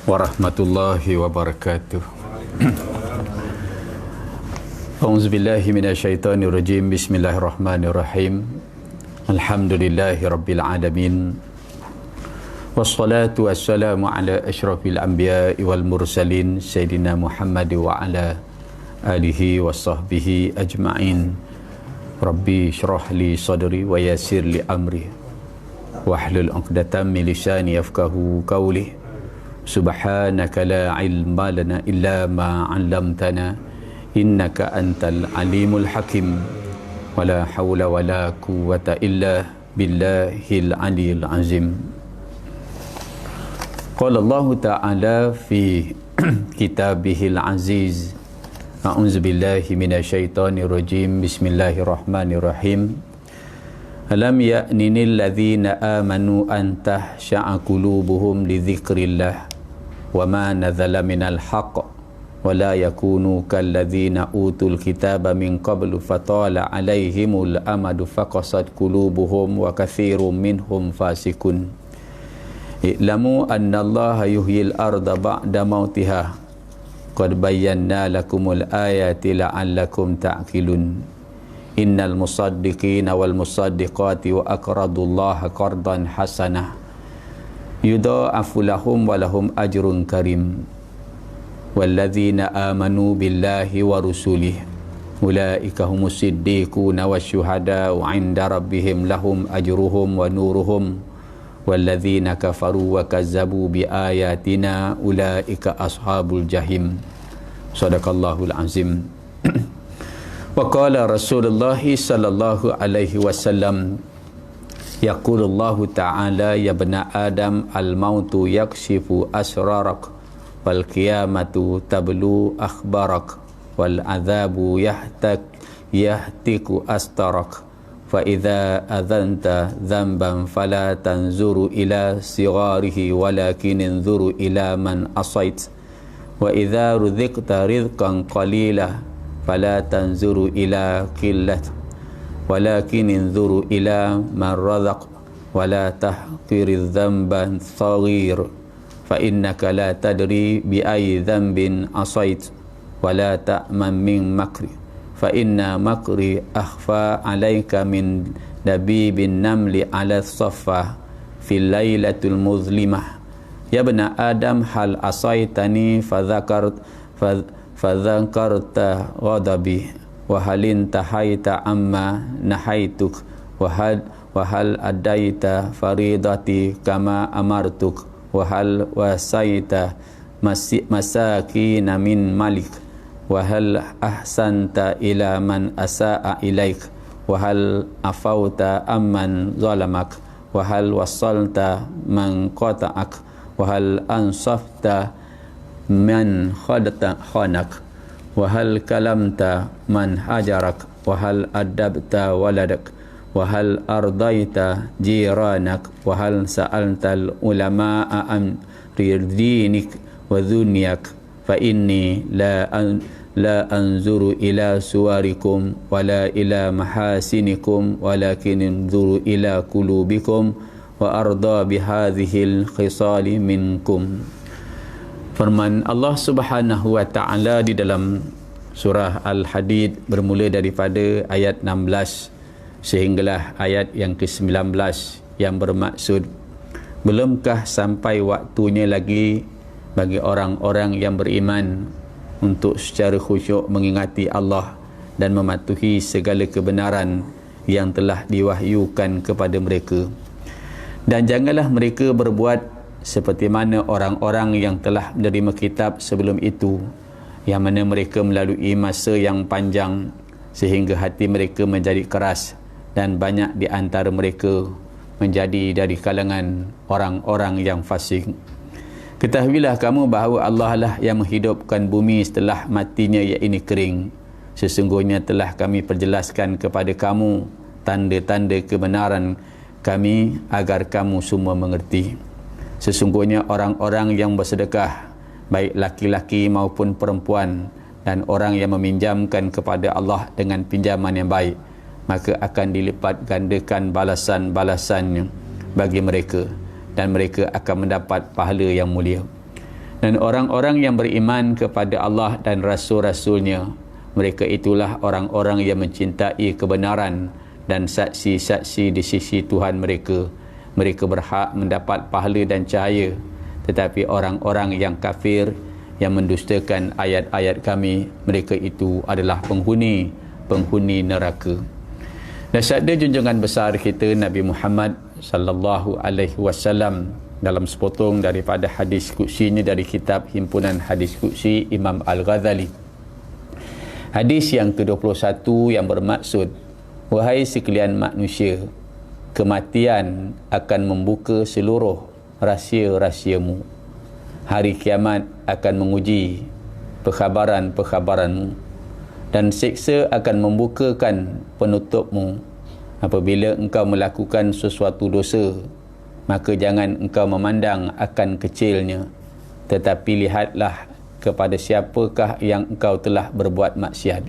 warahmatullahi wabarakatuh. A'udzubillahi minasyaitonirrajim. Bismillahirrahmanirrahim. Alhamdulillahi rabbil alamin. Wassalatu wassalamu ala asyrafil anbiya'i wal mursalin sayyidina Muhammad wa ala alihi wa sahbihi ajma'in. Rabbi syrah li sadri wa yassir li amri wahlul 'uqdatam min lisani yafqahu qawli. Subhanaka la ilma lana illa ma 'allamtana innaka antal alimul hakim. Wala haula wala quwwata illa billahil aliyil azim. Qala Allah ta'ala fi kitabihil aziz. A'udzu billahi minasyaitonir rajim. Bismillahirrahmanirrahim. Alam ya'ninil ladzina amanu an tahsha'a qulubuhum li dzikrillah wa ma nazala minal haqq wa la yakunu kal ladzina utul kitaba min qablu fatala 'alaihimul amadu faqasat qulubuhum wa katsirum minhum fasikun. I'lamu annallaha yuhyil arda ba'da mautiha qad bayyana lakumul ayati la'allakum ta'qilun. Innal musaddiqina wal musaddiqati wa aqradullaha qardan hasanah yudha'afu lahum wa lahum ajrun karim. Walladzina amanu billahi wa rusulihi ulaika humus siddiquna wasyuhada'u 'inda rabbihim lahum ajruhum wa nuruhum. Walladzina kafaru wa kazzabu bi ayatina ulaika ashabul jahim. Shadaqallahul azim. Wa qala Rasulullah sallallahu alaihi wasallam, yaqulullahu ta'ala ya bani adam al-mautu yakshifu asrarak wal qiyamatu tablu akhbarak wal adzabu yahtiku astarak. Fa idza adzanta dzamban fala tanzuru ila sigharihi walakin inzuru ila man asait. Wa idza ruziqta rizqan qalila fala tanzuru ila qillat walakin inzuru ila man razaq wala tahqiriz dzamban saghir fa innaka la tadri bi ayyi dzambin asait wala ta'man min makri fa inna makri akhfa alayka min dabibin namli ala saffa fil lailatul muzlimah. Ya bani adam hal asaitani fadzakarta ghadabi wa halin tahaita amma nahaituk wa hal adaita faridati kama amartuk wa hal wasaita masakina min malik wa hal ahsanta ila man asaa ilaik wa hal afauta amman zalamak wa hal wasalta man qata'ak wa hal ansafta man khanak wa hal kalamta man hajarak wa hal adabta waladak wa hal ardaita jiranak wa hal sa'altal ulama'a an dinik wa dunyak fa inni la anzuru ila suwarikum wala ila mahasinikum walakin anzuru ila qulubikum wa arda bihadhil khisali minkum. Firman Allah Subhanahu wa ta'ala di dalam surah Al-Hadid bermula daripada ayat 16 sehinggalah ayat yang ke-19 yang bermaksud, belumkah sampai waktunya lagi bagi orang-orang yang beriman untuk secara khusyuk mengingati Allah dan mematuhi segala kebenaran yang telah diwahyukan kepada mereka. Dan janganlah mereka berbuat seperti mana orang-orang yang telah menerima kitab sebelum itu, yang mana mereka melalui masa yang panjang sehingga hati mereka menjadi keras dan banyak di antara mereka menjadi dari kalangan orang-orang yang fasik. Ketahuilah kamu bahawa Allah lah yang menghidupkan bumi setelah matinya iaitu kering. Sesungguhnya telah kami perjelaskan kepada kamu tanda-tanda kebenaran kami agar kamu semua mengerti. Sesungguhnya orang-orang yang bersedekah, baik laki-laki maupun perempuan, dan orang yang meminjamkan kepada Allah dengan pinjaman yang baik, maka akan dilipat gandakan balasan-balasannya bagi mereka, dan mereka akan mendapat pahala yang mulia. Dan orang-orang yang beriman kepada Allah dan Rasul-Rasulnya, mereka itulah orang-orang yang mencintai kebenaran dan saksi-saksi di sisi Tuhan mereka. Mereka berhak mendapat pahala dan cahaya. Tetapi orang-orang yang kafir, yang mendustakan ayat-ayat kami, mereka itu adalah penghuni neraka. Dan sabda junjungan besar kita Nabi Muhammad sallallahu alaihi wasallam dalam sepotong daripada hadis qudsinya dari kitab Himpunan Hadis Qudsi Imam Al-Ghazali. Hadis yang ke-21 yang bermaksud, wahai sekalian manusia, kematian akan membuka seluruh rahsia-rahsiamu. Hari kiamat akan menguji perkhabaran-perkhabaranmu, dan siksa akan membukakan penutupmu. Apabila engkau melakukan sesuatu dosa, maka jangan engkau memandang akan kecilnya, tetapi lihatlah kepada siapakah yang engkau telah berbuat maksiat.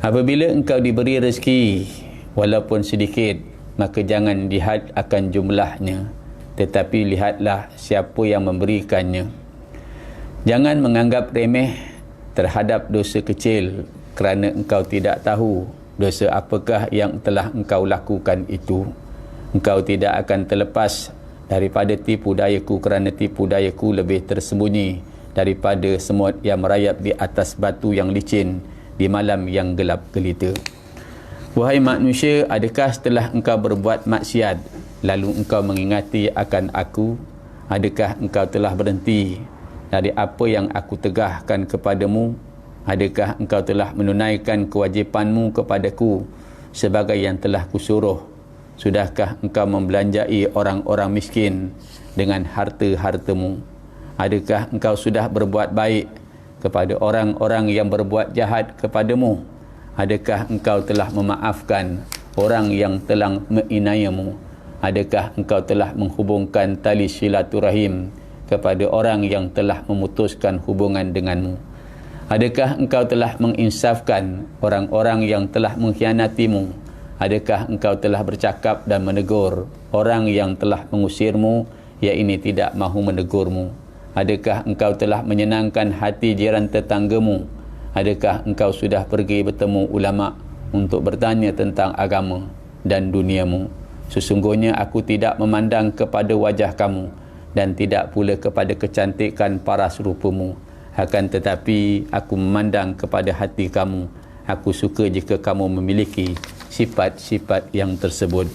Apabila engkau diberi rezeki walaupun sedikit, maka jangan lihat akan jumlahnya, tetapi lihatlah siapa yang memberikannya. Jangan menganggap remeh terhadap dosa kecil, kerana engkau tidak tahu dosa apakah yang telah engkau lakukan itu. Engkau tidak akan terlepas daripada tipu dayaku, kerana tipu dayaku lebih tersembunyi daripada semut yang merayap di atas batu yang licin di malam yang gelap gelita. Wahai manusia, adakah setelah engkau berbuat maksiat lalu engkau mengingati akan aku? Adakah engkau telah berhenti dari apa yang aku tegahkan kepadamu? Adakah engkau telah menunaikan kewajipanmu kepadaku sebagai yang telah kusuruh? Sudahkah engkau membelanjai orang-orang miskin dengan harta-hartamu? Adakah engkau sudah berbuat baik kepada orang-orang yang berbuat jahat kepadamu? Adakah engkau telah memaafkan orang yang telah menganiayamu? Adakah engkau telah menghubungkan tali silaturahim kepada orang yang telah memutuskan hubungan denganmu? Adakah engkau telah menginsafkan orang-orang yang telah mengkhianatimu? Adakah engkau telah bercakap dan menegur orang yang telah mengusirmu, ia ini tidak mahu menegurmu? Adakah engkau telah menyenangkan hati jiran tetanggamu? Adakah engkau sudah pergi bertemu ulama untuk bertanya tentang agama dan duniamu? Sesungguhnya aku tidak memandang kepada wajah kamu dan tidak pula kepada kecantikan paras rupamu. Akan tetapi aku memandang kepada hati kamu. Aku suka jika kamu memiliki sifat-sifat yang tersebut.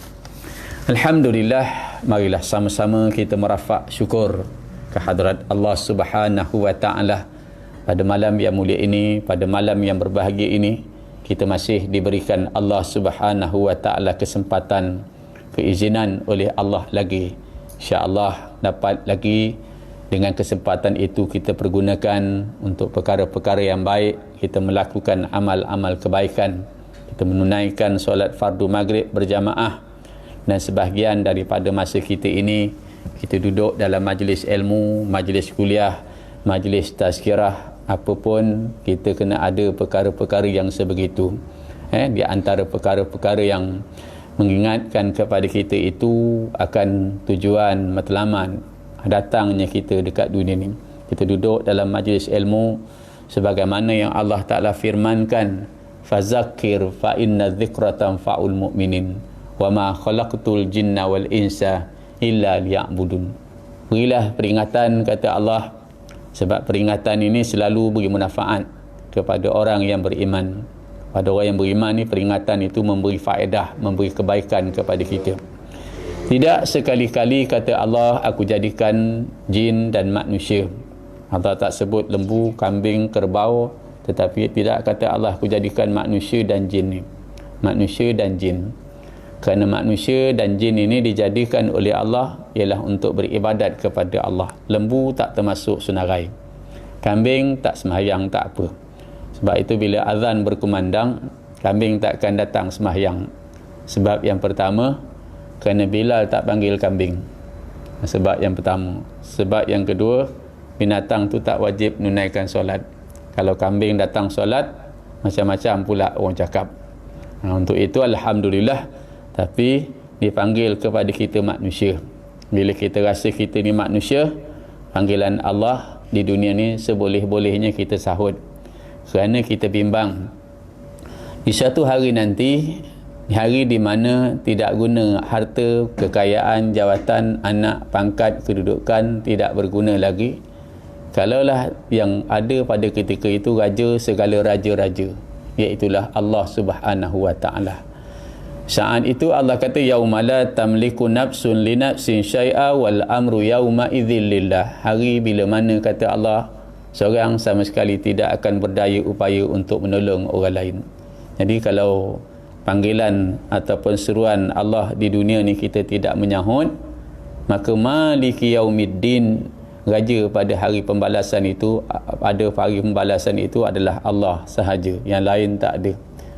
Alhamdulillah, marilah sama-sama kita merafak syukur kehadrat Allah Subhanahu wa taala pada malam yang mulia ini, pada malam yang berbahagia ini. Kita masih diberikan Allah Subhanahu wa taala kesempatan, keizinan oleh Allah lagi, insya-Allah dapat lagi dengan kesempatan itu kita pergunakan untuk perkara-perkara yang baik. Kita melakukan amal-amal kebaikan, kita menunaikan solat fardu maghrib berjamaah, dan sebahagian daripada masa kita ini kita duduk dalam majlis ilmu, majlis kuliah, majlis tazkirah. Apapun kita kena ada perkara-perkara yang sebegitu. Di antara perkara-perkara yang mengingatkan kepada kita itu akan tujuan matlamat datangnya kita dekat dunia ni. Kita duduk dalam majlis ilmu sebagaimana yang Allah Ta'ala firmankan, fazakir fa inna dzikra tanfa'ul mu'minin wa ma khalaqtul jinna wal insa illa liya'budun. Berilah peringatan, kata Allah, sebab peringatan ini selalu beri manfaat kepada orang yang beriman. Pada orang yang beriman ni, peringatan itu memberi faedah, memberi kebaikan kepada kita. Tidak sekali-kali, kata Allah, aku jadikan jin dan manusia. Allah tak sebut lembu, kambing, kerbau, tetapi tidak, kata Allah, aku jadikan manusia dan jin ni. Manusia dan jin. Kerana manusia dan jin ini dijadikan oleh Allah ialah untuk beribadat kepada Allah. Lembu tak termasuk senarai, kambing tak sembahyang, tak apa. Sebab itu bila azan berkumandang, kambing takkan datang sembahyang. Sebab yang pertama, kerana Bilal tak panggil kambing. Sebab yang pertama. Sebab yang kedua, binatang tu tak wajib menunaikan solat. Kalau kambing datang solat, macam-macam pula orang cakap. Untuk itu alhamdulillah, tapi dipanggil kepada kita manusia. Bila kita rasa kita ni manusia, panggilan Allah di dunia ni seboleh-bolehnya kita sahut, kerana kita bimbang di suatu hari nanti, hari di mana tidak guna harta, kekayaan, jawatan, anak, pangkat, kedudukan tidak berguna lagi. Kalaulah yang ada pada ketika itu raja segala raja-raja, iaitulah Allah Subhanahu wa taala. Saat itu Allah kata, yauma la tamliku nafsun li nafsin syai'a wal amru yauma idzil lillah. Hari bila mana, kata Allah, seorang sama sekali tidak akan berdaya upaya untuk menolong orang lain. Jadi kalau panggilan ataupun seruan Allah di dunia ni kita tidak menyahut, maka maliki yaumiddin, raja pada hari pembalasan itu, pada hari pembalasan itu adalah Allah sahaja, yang lain tak ada.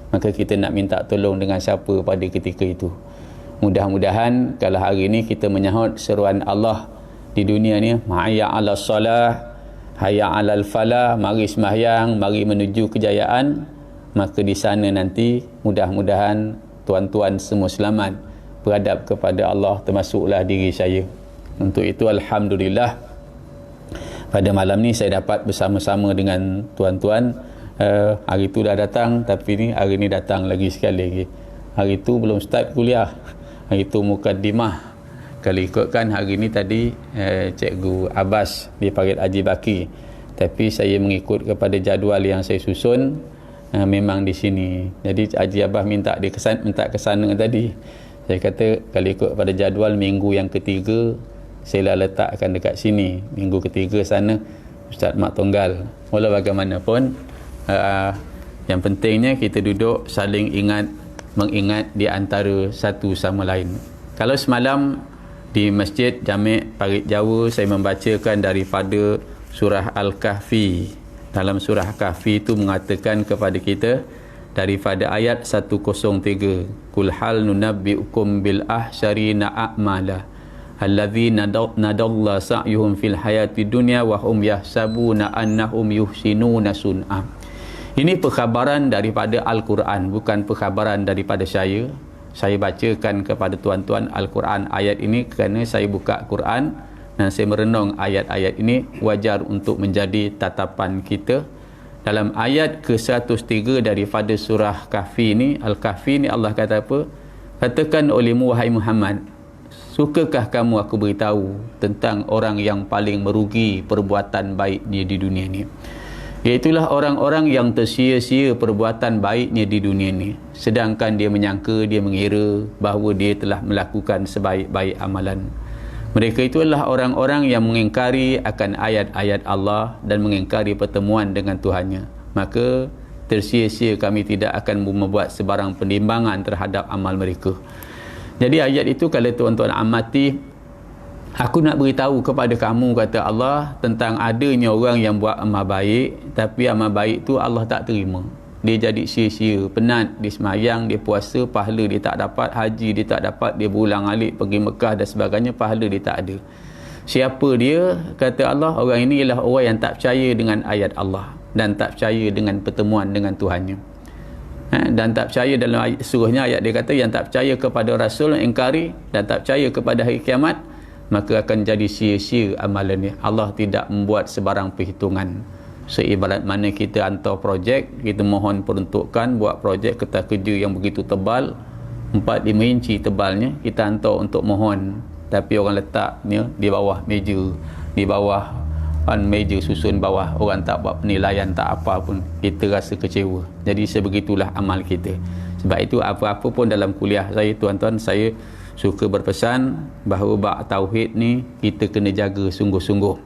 Maka kita nak minta tolong dengan siapa pada ketika itu? Mudah-mudahan kalau hari ini kita menyahut seruan Allah di dunia ni, hayya 'alas salah, hayya 'alal falah, mari sembahyang, mari menuju kejayaan, maka di sana nanti mudah-mudahan tuan-tuan semua selamat beradab kepada Allah, termasuklah diri saya. Untuk itu alhamdulillah, pada malam ni saya dapat bersama-sama dengan tuan-tuan. Hari tu dah datang, tapi ni hari ni datang lagi sekali lagi. Hari tu belum start kuliah, hari tu mukaddimah. Kalau ikutkan hari ni tadi Cikgu Abbas di Parit Haji Baki, tapi saya mengikut kepada jadual yang saya susun, memang di sini. Jadi Haji Abbas minta ke sana tadi. Saya kata kalau ikut pada jadual, minggu yang ketiga saya letakkan dekat sini, minggu ketiga sana Ustaz Mak Tonggal. Walau bagaimanapun, yang pentingnya kita duduk saling mengingat di antara satu sama lain. Kalau semalam di Masjid Jami' Parit Jawa saya membacakan daripada surah Al-Kahfi. Dalam surah Kahfi itu mengatakan kepada kita daripada ayat 103, kul hal nunabbiukum bil ahsyarina a'mala alladzina nadalla sa'yuhum fil hayati dunya wa hum yahsabuna annahum yuhsinuna sun'a. Ini perkhabaran daripada Al-Quran, bukan perkhabaran daripada saya. Saya bacakan kepada tuan-tuan Al-Quran ayat ini kerana saya buka Quran dan saya merenung ayat-ayat ini, wajar untuk menjadi tatapan kita. Dalam ayat ke-103 daripada surah Kahfi ini, Al-Kahfi ini, Allah kata apa? Katakan olehmu wahai Muhammad, sukakah kamu aku beritahu tentang orang yang paling merugi perbuatan baiknya di dunia ini? Iaitulah orang-orang yang tersia-sia perbuatan baiknya di dunia ini, sedangkan dia menyangka, dia mengira bahawa dia telah melakukan sebaik-baik amalan. Mereka itu adalah orang-orang yang mengingkari akan ayat-ayat Allah dan mengingkari pertemuan dengan Tuhannya. Maka tersia-sia kami tidak akan membuat sebarang penimbangan terhadap amal mereka. Jadi ayat itu kalau tuan-tuan amati, aku nak beritahu kepada kamu, kata Allah, tentang adanya orang yang buat amal baik, tapi amal baik tu Allah tak terima. Dia jadi sia-sia, penat, dia semayang, dia puasa, pahala dia tak dapat, haji dia tak dapat, dia berulang-alik pergi Mekah dan sebagainya, pahala dia tak ada. Siapa dia? Kata Allah, orang ini ialah orang yang tak percaya dengan ayat Allah dan tak percaya dengan pertemuan dengan Tuhannya. Dan tak percaya dalam ayat suruhnya, ayat dia kata yang tak percaya kepada Rasul, ingkari dan tak percaya kepada hari kiamat, maka akan jadi sia-sia amalannya. Allah tidak membuat sebarang perhitungan. Seibarat mana kita hantar projek, kita mohon peruntukan buat projek kertas kerja yang begitu tebal, 4-5 inci tebalnya, kita hantar untuk mohon, tapi orang letaknya di bawah meja, di bawah meja susun bawah, orang tak buat penilaian, tak apa pun, kita rasa kecewa. Jadi sebegitulah amal kita. Sebab itu apa-apa pun dalam kuliah saya, tuan-tuan, saya suka berpesan bahawa bab tauhid ni kita kena jaga sungguh-sungguh.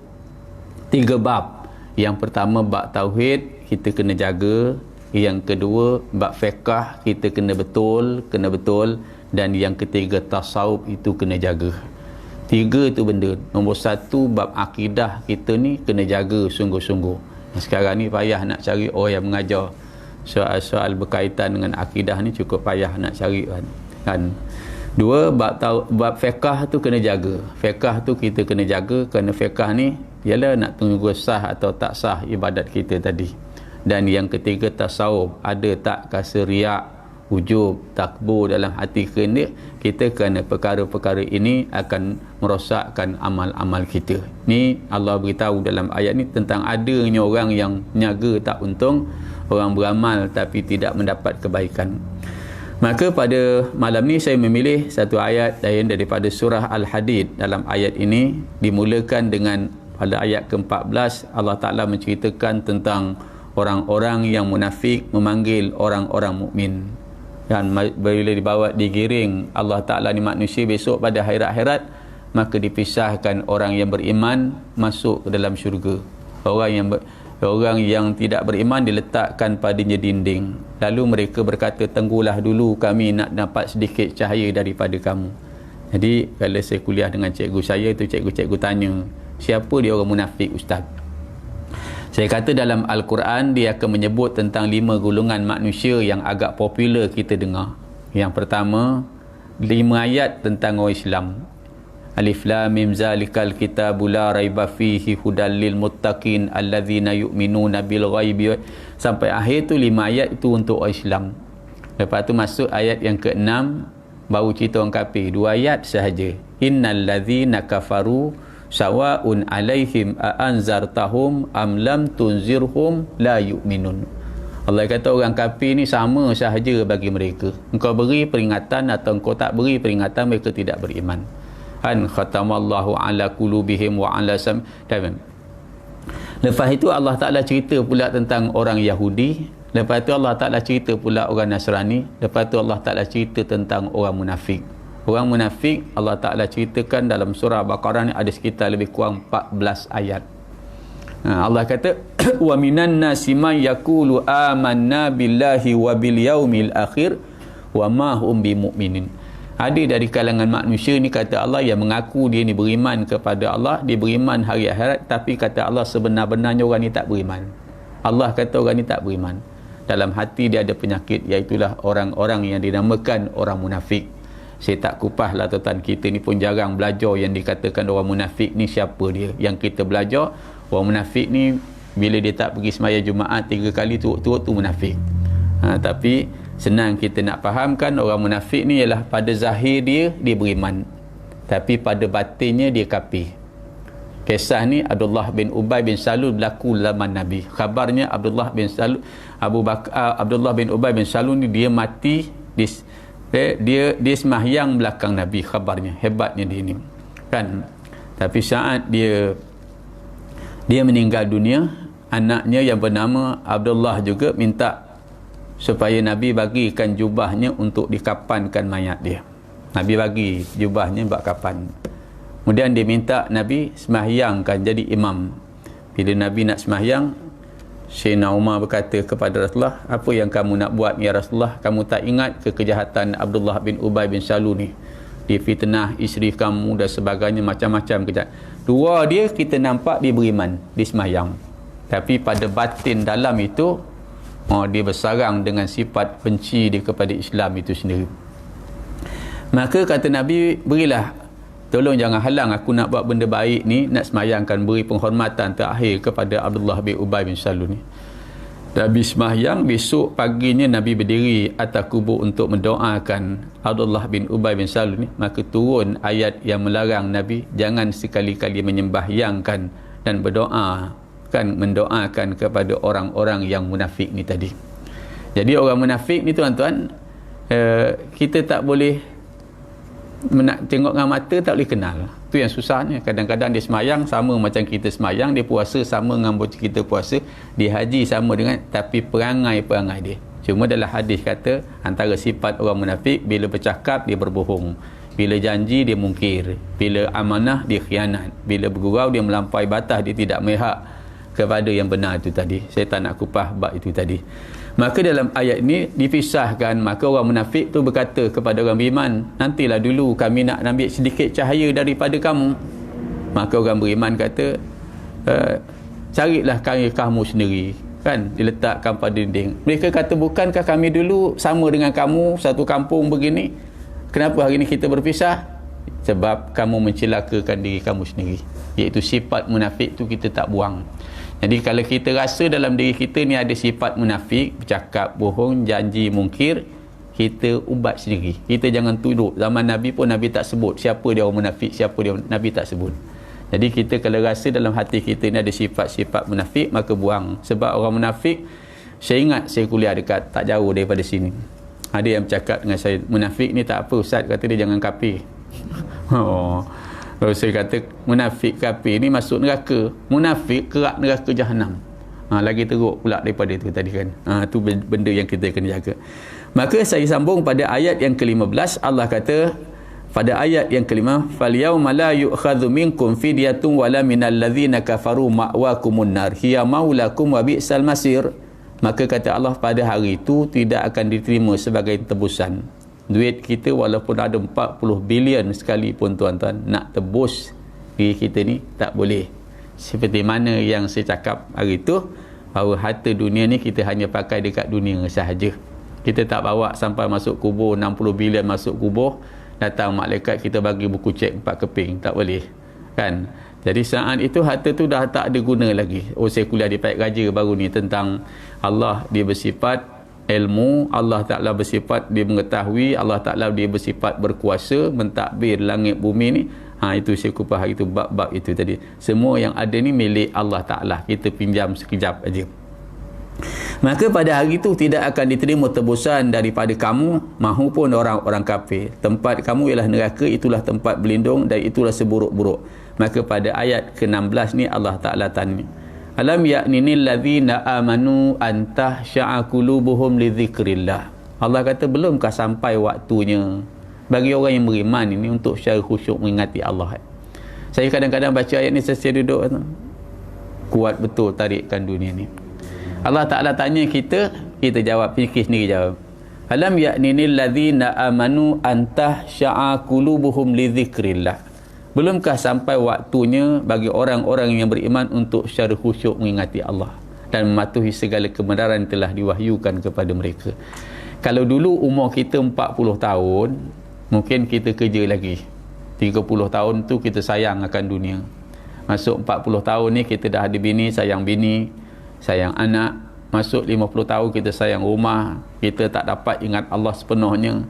3 bab. Yang pertama bab tauhid kita kena jaga, yang kedua bab fiqh kita kena betul, dan yang ketiga tasawuf itu kena jaga. 3 tu benda. Nombor 1 bab akidah kita ni kena jaga sungguh-sungguh. Sekarang ni payah nak cari orang yang mengajar soal-soal berkaitan dengan akidah ni, cukup payah nak cari kan. 2 bab fiqh tu kena jaga. Fiqh tu kita kena jaga kerana fiqh ni ialah nak tunggu sah atau tak sah ibadat kita tadi. Dan yang ketiga tasawuf, ada tak rasa riak, ujub, takbur dalam hati kita, kerana perkara-perkara ini akan merosakkan amal-amal kita. Ni Allah beritahu dalam ayat ni tentang adanya orang yang niaga tak untung, orang beramal tapi tidak mendapat kebaikan. Maka pada malam ni saya memilih satu ayat lain daripada surah Al-Hadid. Dalam ayat ini dimulakan dengan pada ayat ke-14 Allah Ta'ala menceritakan tentang orang-orang yang munafik memanggil orang-orang mukmin. Dan bila digiring Allah Ta'ala ni manusia besok pada akhirat, maka dipisahkan orang yang beriman masuk ke dalam syurga. Orang yang tidak beriman diletakkan padanya dinding. Lalu mereka berkata, tunggulah dulu, kami nak dapat sedikit cahaya daripada kamu. Jadi kalau saya kuliah dengan cikgu saya tu, cikgu tanya, siapa dia orang munafik ustaz? Saya kata dalam Al-Quran dia akan menyebut tentang 5 golongan manusia yang agak popular kita dengar. Yang pertama, 5 ayat tentang orang Islam. Alif Lam Mim Zalikal Kitabu La Raiba Fihi Hudal Lil Muttaqin Allazina Yu'minuna Bil Ghaibi, sampai akhir tu 5 ayat itu untuk orang Islam. Lepas tu masuk ayat yang ke-6, baru cerita orang kafir, 2 ayat sahaja. Innal ladzina kafaru sawa'un alaihim a'anzartahum am lam tunzirhum la yu'minun. Allah kata orang kafir ni sama sahaja bagi mereka. Engkau beri peringatan atau engkau tak beri peringatan, mereka tidak beriman. An khatamallahu ala qulubihim wa ala sam. Lepas itu Allah Ta'ala cerita pula tentang orang Yahudi. Lepas itu Allah Ta'ala cerita pula orang Nasrani. Lepas itu Allah Ta'ala cerita tentang orang munafik. Orang munafik Allah Ta'ala ceritakan dalam surah Baqarah ni ada sekitar lebih kurang 14 ayat. Allah kata wa minan nasi man yaqulu amanna billahi wa bil yaumil akhir wa ma hum bimu'minin. Ada dari kalangan manusia ni, kata Allah, yang mengaku dia ni beriman kepada Allah, dia beriman hari akhirat, tapi kata Allah sebenar-benarnya orang ni tak beriman. Allah kata orang ni tak beriman. Dalam hati dia ada penyakit, iaitulah orang-orang yang dinamakan orang munafik. Saya tak kupah lah tuan-tuan, kita ni pun jarang belajar yang dikatakan orang munafik ni siapa dia. Yang kita belajar, orang munafik ni bila dia tak pergi sembahyang Jumaat 3 kali turut-turut tu munafik. Tapi senang kita nak fahamkan, orang munafik ni ialah pada zahir dia beriman, tapi pada batinnya dia kafir. Kisah ni Abdullah bin Ubay bin Salul berlaku zaman Nabi. Khabarnya Abdullah bin Ubay bin Salul ni dia mati dia semahyang belakang Nabi. Khabarnya hebatnya dia ni kan. Tapi saat dia meninggal dunia, anaknya yang bernama Abdullah juga minta supaya Nabi bagikan jubahnya untuk dikapankan mayat dia. Nabi bagi jubahnya buat kapan. Kemudian dia minta Nabi semahyangkan jadi imam. Bila Nabi nak semahyang, Sayyidina Umar berkata kepada Rasulullah, apa yang kamu nak buat ya Rasulullah? Kamu tak ingat kekejahatan Abdullah bin Ubay bin Salul ni? Dia fitnah isteri kamu dan sebagainya, macam-macam kejahatan. Dua dia kita nampak dia beriman, dia semahyang. Tapi pada batin dalam itu, dia bersarang dengan sifat benci dia kepada Islam itu sendiri. Maka kata Nabi, berilah, tolong jangan halang aku nak buat benda baik ni, nak semayangkan, beri penghormatan terakhir kepada Abdullah bin Ubay bin Salul ni. Nabi semayang, besok paginya Nabi berdiri atas kubur untuk mendoakan Abdullah bin Ubay bin Salul ni. Maka turun ayat yang melarang Nabi jangan sekali-kali menyembahyangkan dan mendoakan kepada orang-orang yang munafik ni tadi. Jadi orang munafik ni tuan-tuan, kita tak boleh tengok dengan mata, tak boleh kenal. Tu yang susahnya. Kadang-kadang dia semayang sama macam kita semayang, dia puasa sama dengan kita puasa, dia haji sama dengan, tapi perangai dia. Cuma dalam hadis kata antara sifat orang munafik, bila bercakap dia berbohong, bila janji dia mungkir, bila amanah dia khianat, bila bergurau dia melampaui batas, dia tidak memihak kepada yang benar itu tadi. Saya tak nak kupah bab itu tadi. Maka dalam ayat ini dipisahkan. Maka orang munafik tu berkata kepada orang beriman, nantilah dulu kami nak ambil sedikit cahaya daripada kamu. Maka orang beriman kata, carilah kamu sendiri, kan, diletakkan pada dinding. Mereka kata, bukankah kami dulu sama dengan kamu satu kampung begini? Kenapa hari ini kita berpisah? Sebab kamu mencelakakan diri kamu sendiri. Iaitu sifat munafik tu kita tak buang. Jadi kalau kita rasa dalam diri kita ni ada sifat munafik, bercakap bohong, janji mungkir, kita ubat sendiri. Kita jangan tuduh. Zaman Nabi pun Nabi tak sebut siapa dia orang munafik, siapa dia Nabi tak sebut. Jadi kita kalau rasa dalam hati kita ni ada sifat-sifat munafik, maka buang. Sebab orang munafik, saya ingat saya kuliah dekat tak jauh daripada sini. Ada yang bercakap dengan saya, munafik ni tak apa ustaz, kata dia jangan kafir. Lalu saya kata munafik kafir ni masuk neraka. Munafik kerak neraka jahanam. Lagi teruk pula daripada itu tadi kan. Itu benda yang kita kena jaga. Maka saya sambung pada ayat yang ke-15. Allah kata pada ayat yang ke-5, "Falyawma la yu'khadhu minkum fidyatun wala minal ladzina kafaru ma'wakumun nar hiya maulakum wa bi'sal masir." Maka kata Allah, pada hari itu tidak akan diterima sebagai tebusan. Duit kita walaupun ada 40 bilion sekalipun tuan-tuan, nak tebus diri kita ni tak boleh. Seperti mana yang saya cakap hari itu, bahawa harta dunia ni kita hanya pakai dekat dunia sahaja. Kita tak bawa sampai masuk kubur, 60 bilion masuk kubur, datang malaikat kita bagi buku cek 4 keping, tak boleh kan. Jadi saat itu harta tu dah tak ada guna lagi. Saya kuliah di Pihak Raja baru ni tentang Allah, dia bersifat ilmu, Allah Ta'ala bersifat dia mengetahui, Allah Ta'ala dia bersifat berkuasa, mentadbir langit bumi ni. Itu saya kupas hari itu, bab-bab itu tadi. Semua yang ada ni milik Allah Ta'ala, kita pinjam sekejap aja. Maka pada hari itu tidak akan diterima tebusan daripada kamu mahupun orang-orang kafir. Tempat kamu ialah neraka, itulah tempat berlindung dan itulah seburuk-buruk. Maka pada ayat ke-16 ni Allah Ta'ala tanya, alam ya'ninil ladzina amanu an tahsha'a qulubuhum li dzikrillah. Allah kata, belumkah sampai waktunya bagi orang yang beriman ini untuk secara khusyuk mengingati Allah. Saya kadang-kadang baca ayat ni, saya duduk kuat betul tarikkan dunia ni. Allah Ta'ala tanya kita jawab, fikir sendiri jawab. Alam ya'ninil ladzina amanu an tahsha'a qulubuhum li dzikrillah. Belumkah sampai waktunya bagi orang-orang yang beriman untuk secara khusyuk mengingati Allah dan mematuhi segala kebenaran telah diwahyukan kepada mereka. Kalau dulu umur kita 40 tahun, mungkin kita kerja lagi. 30 tahun tu kita sayang akan dunia. Masuk 40 tahun ni kita dah ada bini, sayang anak. Masuk 50 tahun kita sayang rumah, kita tak dapat ingat Allah sepenuhnya.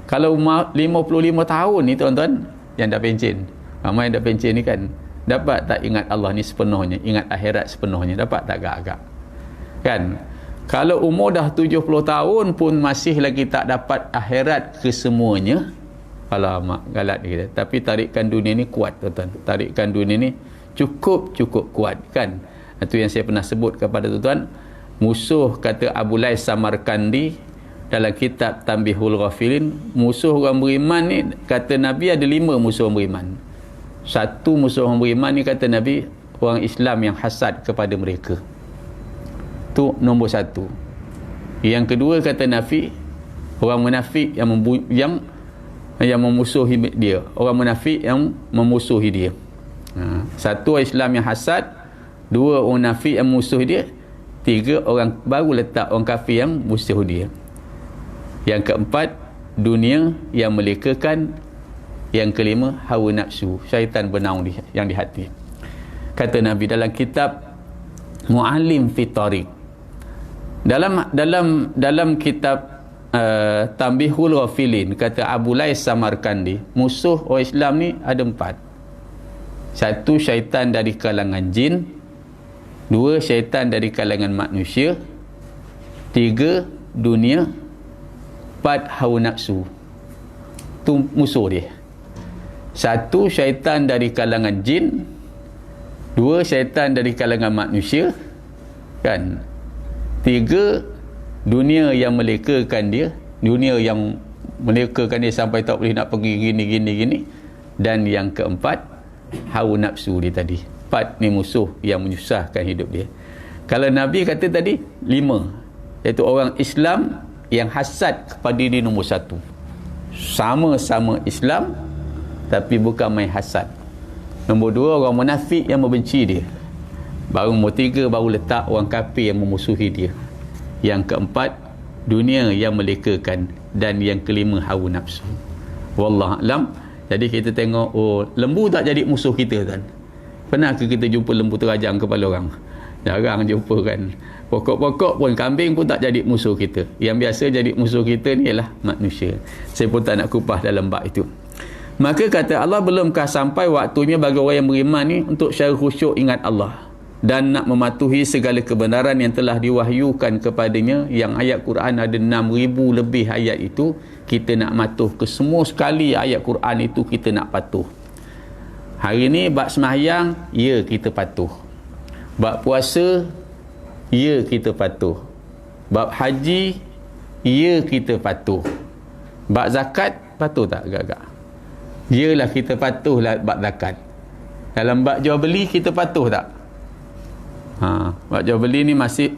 Kalau 55 tahun ni tuan-tuan, yang dah pencen, ramai yang dah pencen ni kan, dapat tak ingat Allah ni sepenuhnya, ingat akhirat sepenuhnya, dapat tak agak-agak kan. Kalau umur dah 70 tahun pun masih lagi tak dapat akhirat kesemuanya, alamak galat kita. Tapi tarikan dunia ni kuat tuan-tuan, tarikan dunia ni cukup kuat kan. Itu yang saya pernah sebut kepada tuan-tuan. Musuh, kata Abu Lais Samarkandi dalam kitab Tanbihul Ghafilin, musuh orang beriman ni, kata Nabi ada 5 musuh orang beriman. Satu musuh orang beriman ni, kata Nabi, orang Islam yang hasad kepada mereka. Tu nombor 1. Yang kedua, kata Nabi, orang munafik yang memusuhi dia, orang munafik yang memusuhi dia. Satu, Islam yang hasad. 2, orang munafik yang memusuhi dia. 3, orang baru letak orang kafir yang musuh dia. Yang keempat, dunia yang melekakan. Yang kelima, hawa nafsu, syaitan bernaung yang di hati. Kata Nabi dalam kitab Mu'allim fi Tariq, dalam kitab Tanbihul Ghafilin, kata Abu Lais Samarkandi, musuh orang Islam ni ada 4. 1, syaitan dari kalangan jin. 2, syaitan dari kalangan manusia. 3, dunia. 4, hawa nafsu. Tu musuh dia. 1, syaitan dari kalangan jin. 2, syaitan dari kalangan manusia kan. 3, dunia yang melekakan dia, dunia yang melekakan dia sampai tak boleh nak pergi gini. Dan yang keempat, hawa nafsu dia tadi. 4 ni musuh yang menyusahkan hidup dia. Kalau Nabi kata tadi 5, iaitu orang Islam yang hasad kepada diri nombor 1. Sama-sama Islam tapi bukan main hasad. Nombor 2, orang munafik yang membenci dia. Baru nombor 3, baru letak orang kafir yang memusuhi dia. Yang keempat, dunia yang melekakan. Dan yang kelima, hawa nafsu. Wallahu a'lam. Jadi kita tengok, lembu tak jadi musuh kita kan. Pernah ke kita jumpa lembu terajang kepala orang? Jarang jumpa kan. Pokok-pokok pun, kambing pun tak jadi musuh kita. Yang biasa jadi musuh kita ni ialah manusia. Saya pun tak nak kupas dalam bab itu. Maka kata Allah, belumkah sampai waktunya bagi orang yang beriman ni untuk secara khusyuk ingat Allah dan nak mematuhi segala kebenaran yang telah diwahyukan kepadanya. Yang ayat Quran ada 6,000 lebih ayat itu, kita nak patuh ke semua sekali ayat Quran itu, kita nak patuh. Hari ni bab sembahyang, ya kita patuh. Bab puasa, ya kita patuh. Bab haji, ya kita patuh. Bab zakat, patuh tak agak-agak? Yalah kita patuh lah bab zakat. Dalam bab jual beli, kita patuh tak? Bab jual beli ni masih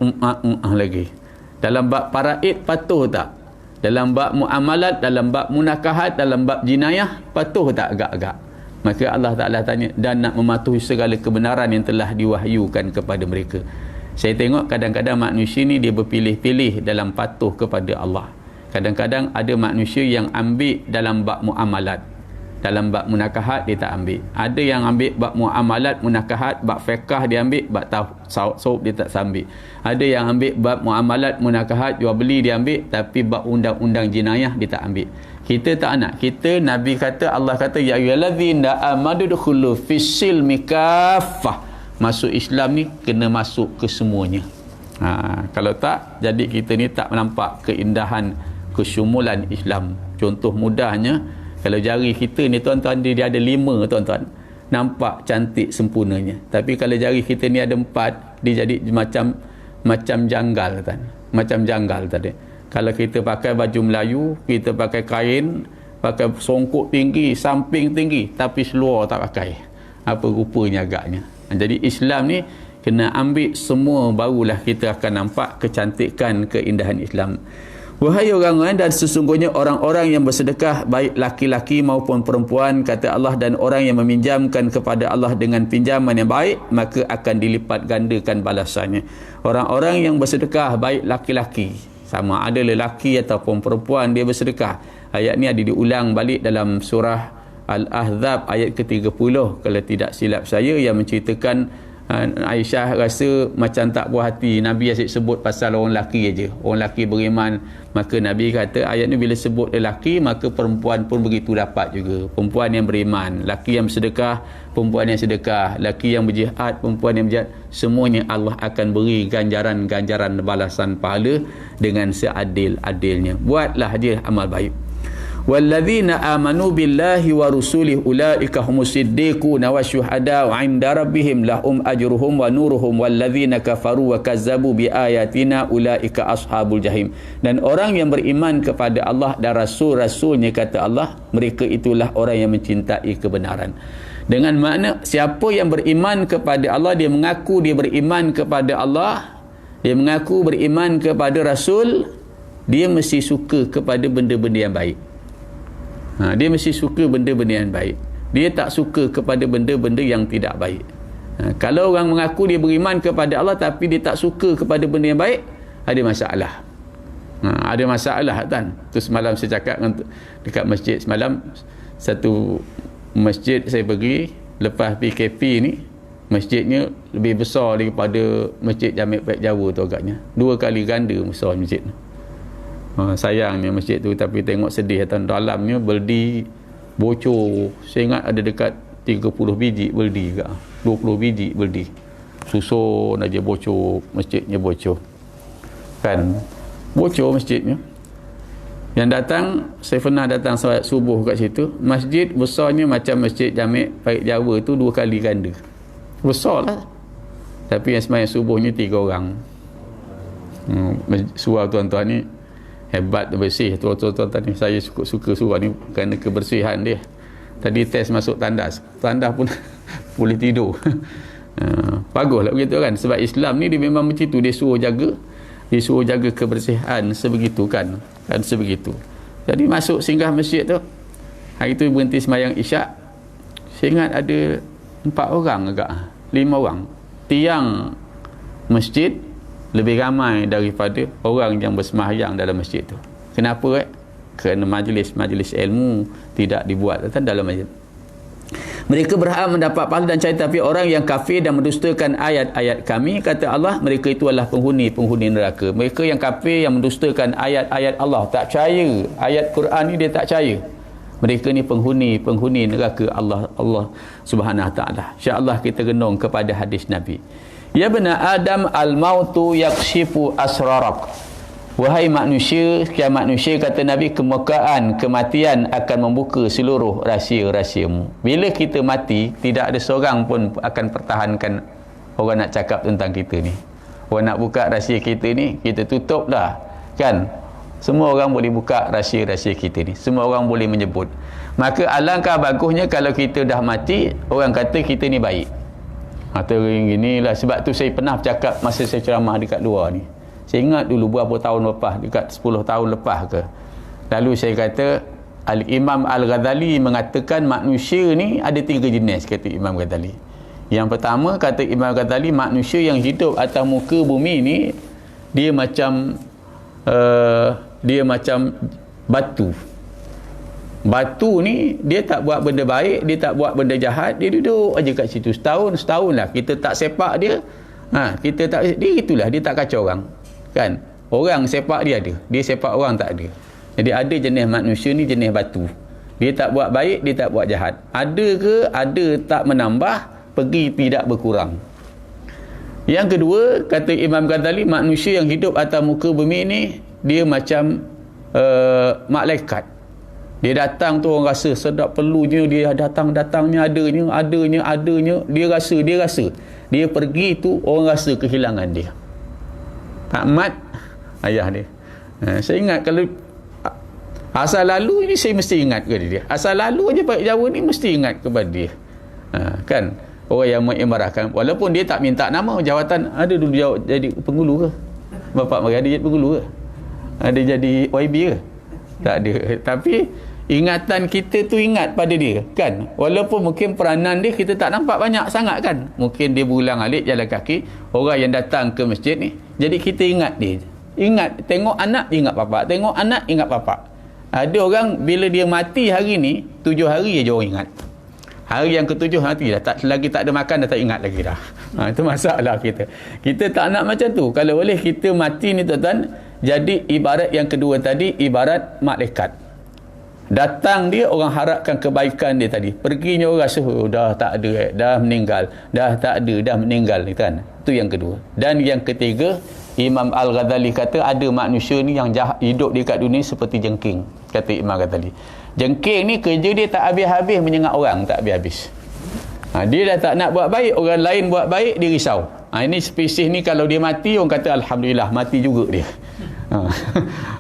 lagi. Dalam bab faraid, patuh tak? Dalam bab muamalat, dalam bab munakahat, dalam bab jinayah, patuh tak agak-agak? Maka Allah Ta'ala tanya, dan nak mematuhi segala kebenaran yang telah diwahyukan kepada mereka. Saya tengok kadang-kadang manusia ni dia berpilih-pilih dalam patuh kepada Allah. Kadang-kadang ada manusia yang ambil dalam bab muamalat, dalam bab munakahat dia tak ambil. Ada yang ambil bab muamalat, munakahat, bab fiqah dia ambil, bab tasawuf dia tak ambil. Ada yang ambil bab muamalat, munakahat, jual beli dia ambil, tapi bab undang-undang jinayah dia tak ambil. Kita tak nak. Kita, Nabi kata, Allah kata, ya ayyuhallazina amanu dukhulu fis-silmi kaffah. Masuk Islam ni kena masuk ke semuanya. Kalau tak, jadi kita ni tak nampak keindahan, kesyumulan Islam. Contoh mudahnya, kalau jari kita ni tuan-tuan, dia ada 5 tuan-tuan, nampak cantik sempurnanya. Tapi kalau jari kita ni ada 4, dia jadi macam janggal kan. Macam janggal tadi. Kalau kita pakai baju Melayu, kita pakai kain, pakai songkok tinggi, samping tinggi, tapi seluar tak pakai. Apa rupanya agaknya. Jadi Islam ni kena ambil semua, barulah kita akan nampak kecantikan, keindahan Islam. Wahai orang-orang, dan sesungguhnya orang-orang yang bersedekah, baik laki-laki maupun perempuan, kata Allah, dan orang yang meminjamkan kepada Allah dengan pinjaman yang baik, maka akan dilipat gandakan balasannya. Orang-orang yang bersedekah, baik laki-laki, sama ada lelaki ataupun perempuan, dia bersedekah. Ayat ni ada diulang balik dalam surah Al-Ahzab ayat ke-30 kalau tidak silap saya, yang menceritakan Aisyah rasa macam tak puas hati Nabi asyik sebut pasal orang lelaki aja, orang lelaki beriman. Maka Nabi kata ayat ni bila sebut lelaki, maka perempuan pun begitu dapat juga. Perempuan yang beriman, lelaki yang bersedekah, perempuan yang sedekah, lelaki yang berjihad, perempuan yang berjihad, semuanya Allah akan beri ganjaran-ganjaran balasan pahala dengan seadil-adilnya. Buatlah dia amal baik. Walladzina amanu billahi wa rusulih ulaika humus siddiquna wasyuhada'u 'inda rabbihim lahum ajruhum wa nuruhum walladzina kafaru wa kazzabu biayatina ulaika ashabul jahim. Dan orang yang beriman kepada Allah dan rasul-rasulnya, kata Allah, mereka itulah orang yang mencintai kebenaran. Dengan makna siapa yang beriman kepada Allah, dia mengaku dia beriman kepada Allah, dia mengaku beriman kepada Rasul, dia mesti suka kepada benda-benda yang baik. Dia mesti suka benda-benda yang baik. Dia tak suka kepada benda-benda yang tidak baik. Kalau orang mengaku dia beriman kepada Allah tapi dia tak suka kepada benda yang baik, ada masalah. Ada masalah kan. Tu semalam saya cakap dekat masjid semalam, satu masjid saya pergi lepas PKP ni, masjidnya lebih besar daripada masjid Jami' Baik Jawa tu agaknya. 2 kali ganda besar masjid tu. Sayangnya masjid tu, tapi tengok sedih dalamnya beldi bocor. Saya ingat ada dekat 30 biji beldi ke 20 biji beldi, susun aja bocor, masjidnya bocor kan, bocor masjidnya. Yang datang, saya pernah datang solat subuh kat situ, masjid besarnya macam masjid Jami' Baik Jawa tu 2 kali ganda, besar lah. Tapi yang sembahyang subuhnya 3 orang. Surau tuan-tuan ni hebat, bersih. Tuan-tuan ni saya suka surau ni kerana kebersihan dia. Tadi test masuk tandas pun boleh tidur. Baguslah begitu kan, sebab Islam ni dia memang macam tu, dia suruh jaga kebersihan sebegitu kan sebegitu. Jadi masuk singgah masjid tu, hari tu berhenti sembahyang Isyak, saya ingat ada 4 orang agak 5 orang. Tiang masjid lebih ramai daripada orang yang bersembahyang dalam masjid tu. Kenapa? Kerana majlis ilmu tidak dibuat dalam masjid. Mereka berhak mendapat pahala dan cahaya, tapi orang yang kafir dan mendustakan ayat-ayat kami, kata Allah, mereka itu adalah penghuni neraka. Mereka yang kafir yang mendustakan ayat-ayat Allah, tak percaya ayat Quran ni, dia tak percaya, mereka ni penghuni neraka Allah Subhanahu Wa Taala. Insya-Allah kita renung kepada hadis Nabi. Ya bani Adam, al-mautu yakshifu asrarak. Wahai manusia, sekian manusia, kata Nabi, kematian akan membuka seluruh rahsia-rahsiamu. Bila kita mati, tidak ada seorang pun akan pertahankan orang nak cakap tentang kita ni. Orang nak buka rahsia kita ni, kita tutup dah, kan? Semua orang boleh buka rahsia-rahsia kita ni, semua orang boleh menyebut. Maka alangkah bagusnya kalau kita dah mati, orang kata kita ni baik. Atau ginilah. Sebab tu saya pernah bercakap masa saya ceramah dekat luar ni. Saya ingat dulu berapa tahun lepas, dekat 10 tahun lepas ke. Lalu saya kata, Al-Imam Al-Ghazali mengatakan manusia ni ada 3 jenis, kata Imam Ghazali. Yang pertama, kata Imam Ghazali, manusia yang hidup atas muka bumi ni, dia macam batu. Batu ni, dia tak buat benda baik, dia tak buat benda jahat, dia duduk aja kat situ setahun lah. Kita tak sepak dia, dia itulah, dia tak kacau orang. Kan, orang sepak dia ada, dia sepak orang tak ada. Jadi ada jenis manusia ni jenis batu, dia tak buat baik, dia tak buat jahat. Ada ke? Ada, tak menambah, pergi tidak berkurang. Yang kedua, kata Imam Ghazali, manusia yang hidup atas muka bumi ni, dia macam malaikat. Dia datang tu orang rasa sedap pelunya, dia datangnya adanya, dia rasa. Dia pergi tu orang rasa kehilangan dia. Pak Mat, ayah dia. Saya ingat kalau asal lalu ni, saya mesti ingat kepada dia. Asal lalu aja Pak Jawa ni mesti ingat kepada dia. Kan, orang yang mengimarahkan, walaupun dia tak minta nama jawatan. Ada dulu jadi penghulu ke? Bapak mari ada jadi penghulu ke? Ada jadi YB ke? Tak ada. Tapi ingatan kita tu ingat pada dia, kan? Walaupun mungkin peranan dia kita tak nampak banyak sangat, kan? Mungkin dia berulang-alik jalan kaki, orang yang datang ke masjid ni, jadi kita ingat dia. Ingat, tengok anak ingat bapak, tengok anak ingat bapak. Ada orang bila dia mati hari ni, 7 hari aja orang ingat. Hari yang ke-7 mati dah, tak lagi, tak ada makan dah, tak ingat lagi dah. Itu masalah kita. Kita tak nak macam tu. Kalau boleh kita mati ni, tuan-tuan, jadi ibarat yang kedua tadi, ibarat malaikat. Datang dia, orang harapkan kebaikan dia tadi. Perginya orang rasa, dah tak ada, dah meninggal. Dah tak ada, dah meninggal, kan? Itu yang kedua. Dan yang ketiga, Imam Al-Ghazali kata, ada manusia ni yang hidup di kat dunia seperti jengking. Kata Imam Ghazali. Jengking ni kerja dia tak habis-habis menyengat orang, tak habis-habis. Dia dah tak nak buat baik, orang lain buat baik, dia risau. Ini spesies ni kalau dia mati, orang kata Alhamdulillah, mati juga dia.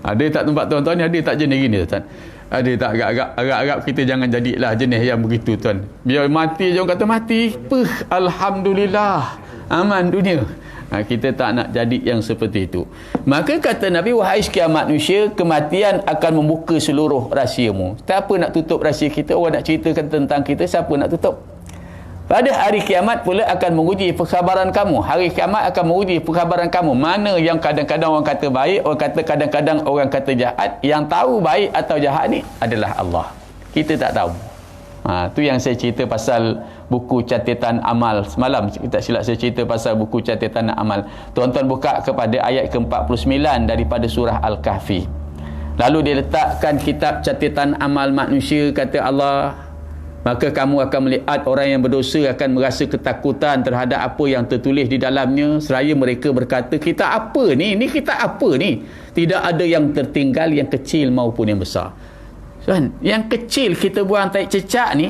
Ada tak tempat tuan-tuan ni, ada tak jenis gini, tuan? Ada tak agak-agak kita jangan jadilah jenis yang begitu, tuan. Biar mati je orang kata mati, Alhamdulillah, aman dunia. Kita tak nak jadi yang seperti itu. Maka kata Nabi, wahai sekian manusia, kematian akan membuka seluruh rahsiamu. Siapa nak tutup rahsia kita? Orang nak ceritakan tentang kita, siapa nak tutup? Pada hari kiamat pula akan menguji perkhabaran kamu. Hari kiamat akan menguji perkhabaran kamu. Mana yang kadang-kadang orang kata baik, orang kata kadang-kadang orang kata jahat. Yang tahu baik atau jahat ni adalah Allah. Kita tak tahu. Tu yang saya cerita pasal buku catatan amal semalam. Tak silap saya cerita pasal buku catatan amal. Tuan-tuan buka kepada ayat ke-49 daripada surah Al-Kahfi. Lalu dia letakkan kitab catatan amal manusia, kata Allah, maka kamu akan melihat orang yang berdosa akan merasa ketakutan terhadap apa yang tertulis di dalamnya, seraya mereka berkata, kita apa ni? Ini kita apa ni? Tidak ada yang tertinggal, yang kecil maupun yang besar. Kan? Yang kecil kita buang tai cecak ni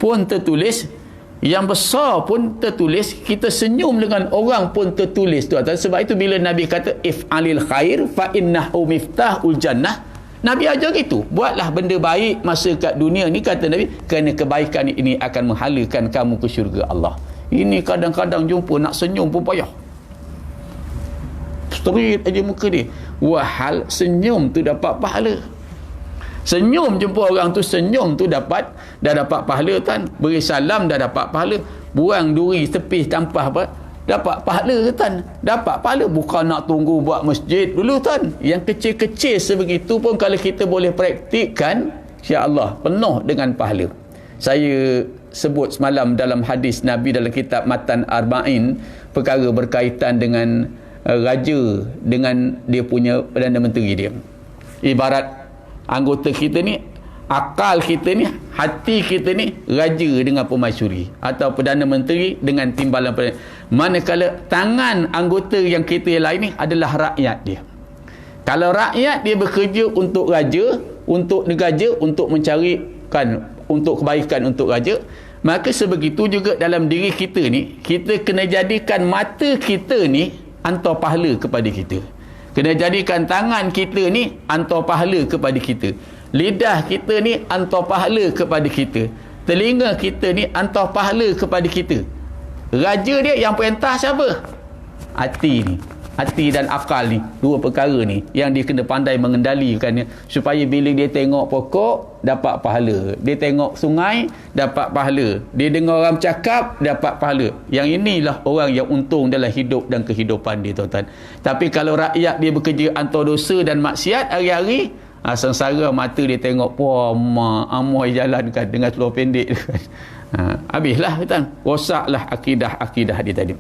pun tertulis, yang besar pun tertulis, kita senyum dengan orang pun tertulis, tuan-tuan. Sebab itu bila Nabi kata if'alil khair fa innahu miftahul jannah, Nabi ajar gitu, buatlah benda baik masa kat dunia ni, kata Nabi, kerana kebaikan ini akan menghalakan kamu ke syurga Allah. Ini kadang-kadang jumpa nak senyum pun payah, straight aja muka dia. Wahal senyum tu dapat pahala. Senyum jumpa orang tu, senyum tu dah dapat pahala, kan? Beri salam dah dapat pahala. Buang duri tepi tanpa apa, dapat pahala, kan? Dapat pahala. Bukan nak tunggu buat masjid dulu, kan? Yang kecil-kecil sebegitu pun kalau kita boleh praktikkan, insya-Allah penuh dengan pahala. Saya sebut semalam dalam hadis Nabi dalam kitab Matan Arba'in, perkara berkaitan dengan raja dengan dia punya Perdana Menteri dia. Ibarat anggota kita ni, akal kita ni, hati kita ni raja dengan permaisuri, atau Perdana Menteri dengan timbalan perdana. Manakala tangan anggota yang kita yang lain ni adalah rakyat dia. Kalau rakyat dia bekerja untuk raja, untuk negara, untuk mencarikan, untuk kebaikan untuk raja, maka sebegitu juga dalam diri kita ni, kita kena jadikan mata kita ni hantar pahala kepada kita. Kena jadikan tangan kita ni hantar pahala kepada kita. Lidah kita ni hantar pahala kepada kita. Telinga kita ni hantar pahala kepada kita. Raja dia yang perintah siapa? Hati ni. Hati dan akal ni, dua perkara ni yang dia kena pandai mengendalikannya, supaya bila dia tengok pokok dapat pahala, dia tengok sungai dapat pahala, dia dengar orang cakap dapat pahala. Yang inilah orang yang untung dalam hidup dan kehidupan dia, tuan-tuan. Tapi kalau rakyat dia bekerja antara dosa dan maksiat hari-hari, sengsara mata dia tengok, wah amoy jalan kan dengan seluar pendek kan. Habislah, tuan, rosaklah akidah dia tadi.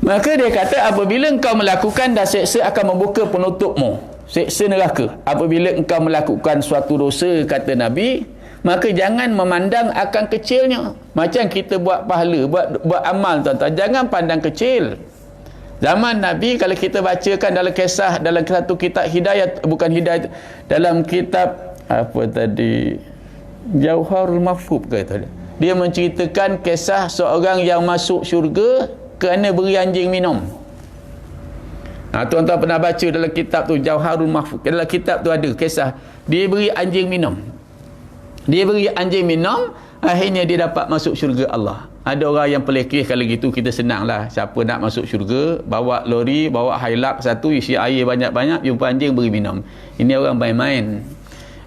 Maka dia kata, apabila engkau melakukan dan seksa akan membuka penutupmu, seksa neraka. Apabila engkau melakukan suatu dosa, kata Nabi, maka jangan memandang akan kecilnya. Macam kita buat pahala, buat amal, tuan-tuan, jangan pandang kecil. Zaman Nabi, kalau kita bacakan dalam kisah, dalam satu kitab Hidayat, bukan Hidayat, dalam kitab apa tadi, Jauharul Mahfuz kata dia menceritakan kisah seorang yang masuk syurga kerana beri anjing minum. Tuan-tuan pernah baca dalam kitab tu, Jauharul Mahfuz, dalam kitab tu ada kisah dia beri anjing minum. Dia beri anjing minum, akhirnya dia dapat masuk syurga Allah. Ada orang yang pelekeh, kalau gitu kita senanglah. Siapa nak masuk syurga, bawa lori, bawa Hilux satu, isi air banyak-banyak, jumpa anjing beri minum. Ini orang main-main.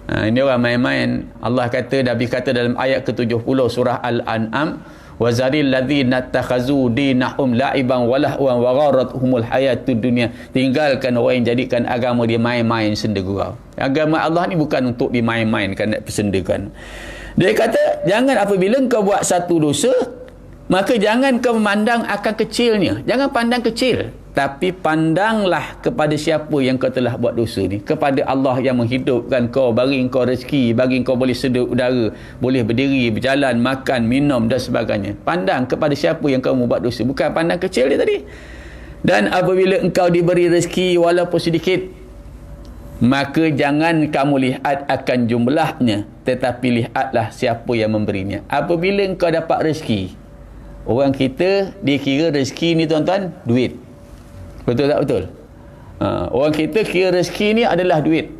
Ini orang main-main. Allah kata, Nabi kata dalam ayat ke-70 surah Al-An'am, wa zaril ladzina takhazu dinahum la'iban wa lahwan wa gharatuhumul hayatud dunya. Tinggalkan orang yang jadikan agama dia main-main, senda-gurau. Agama Allah ni bukan untuk dimain-mainkan, nak persendakan. Dia kata, jangan apabila kau buat satu dosa, maka jangan kau memandang akan kecilnya. Jangan pandang kecil, tapi pandanglah kepada siapa yang kau telah buat dosa ni, kepada Allah yang menghidupkan kau, bagi kau rezeki, bagi kau boleh seduh udara, boleh berdiri, berjalan, makan, minum dan sebagainya. Pandang kepada siapa yang kau buat dosa, bukan pandang kecil dia tadi. Dan apabila engkau diberi rezeki walaupun sedikit, maka jangan kamu lihat akan jumlahnya, tetapi lihatlah siapa yang memberinya. Apabila engkau dapat rezeki, orang kita dia kira rezeki ni, tuan-tuan, duit. Betul tak betul? Orang kita kira rezeki ni adalah duit.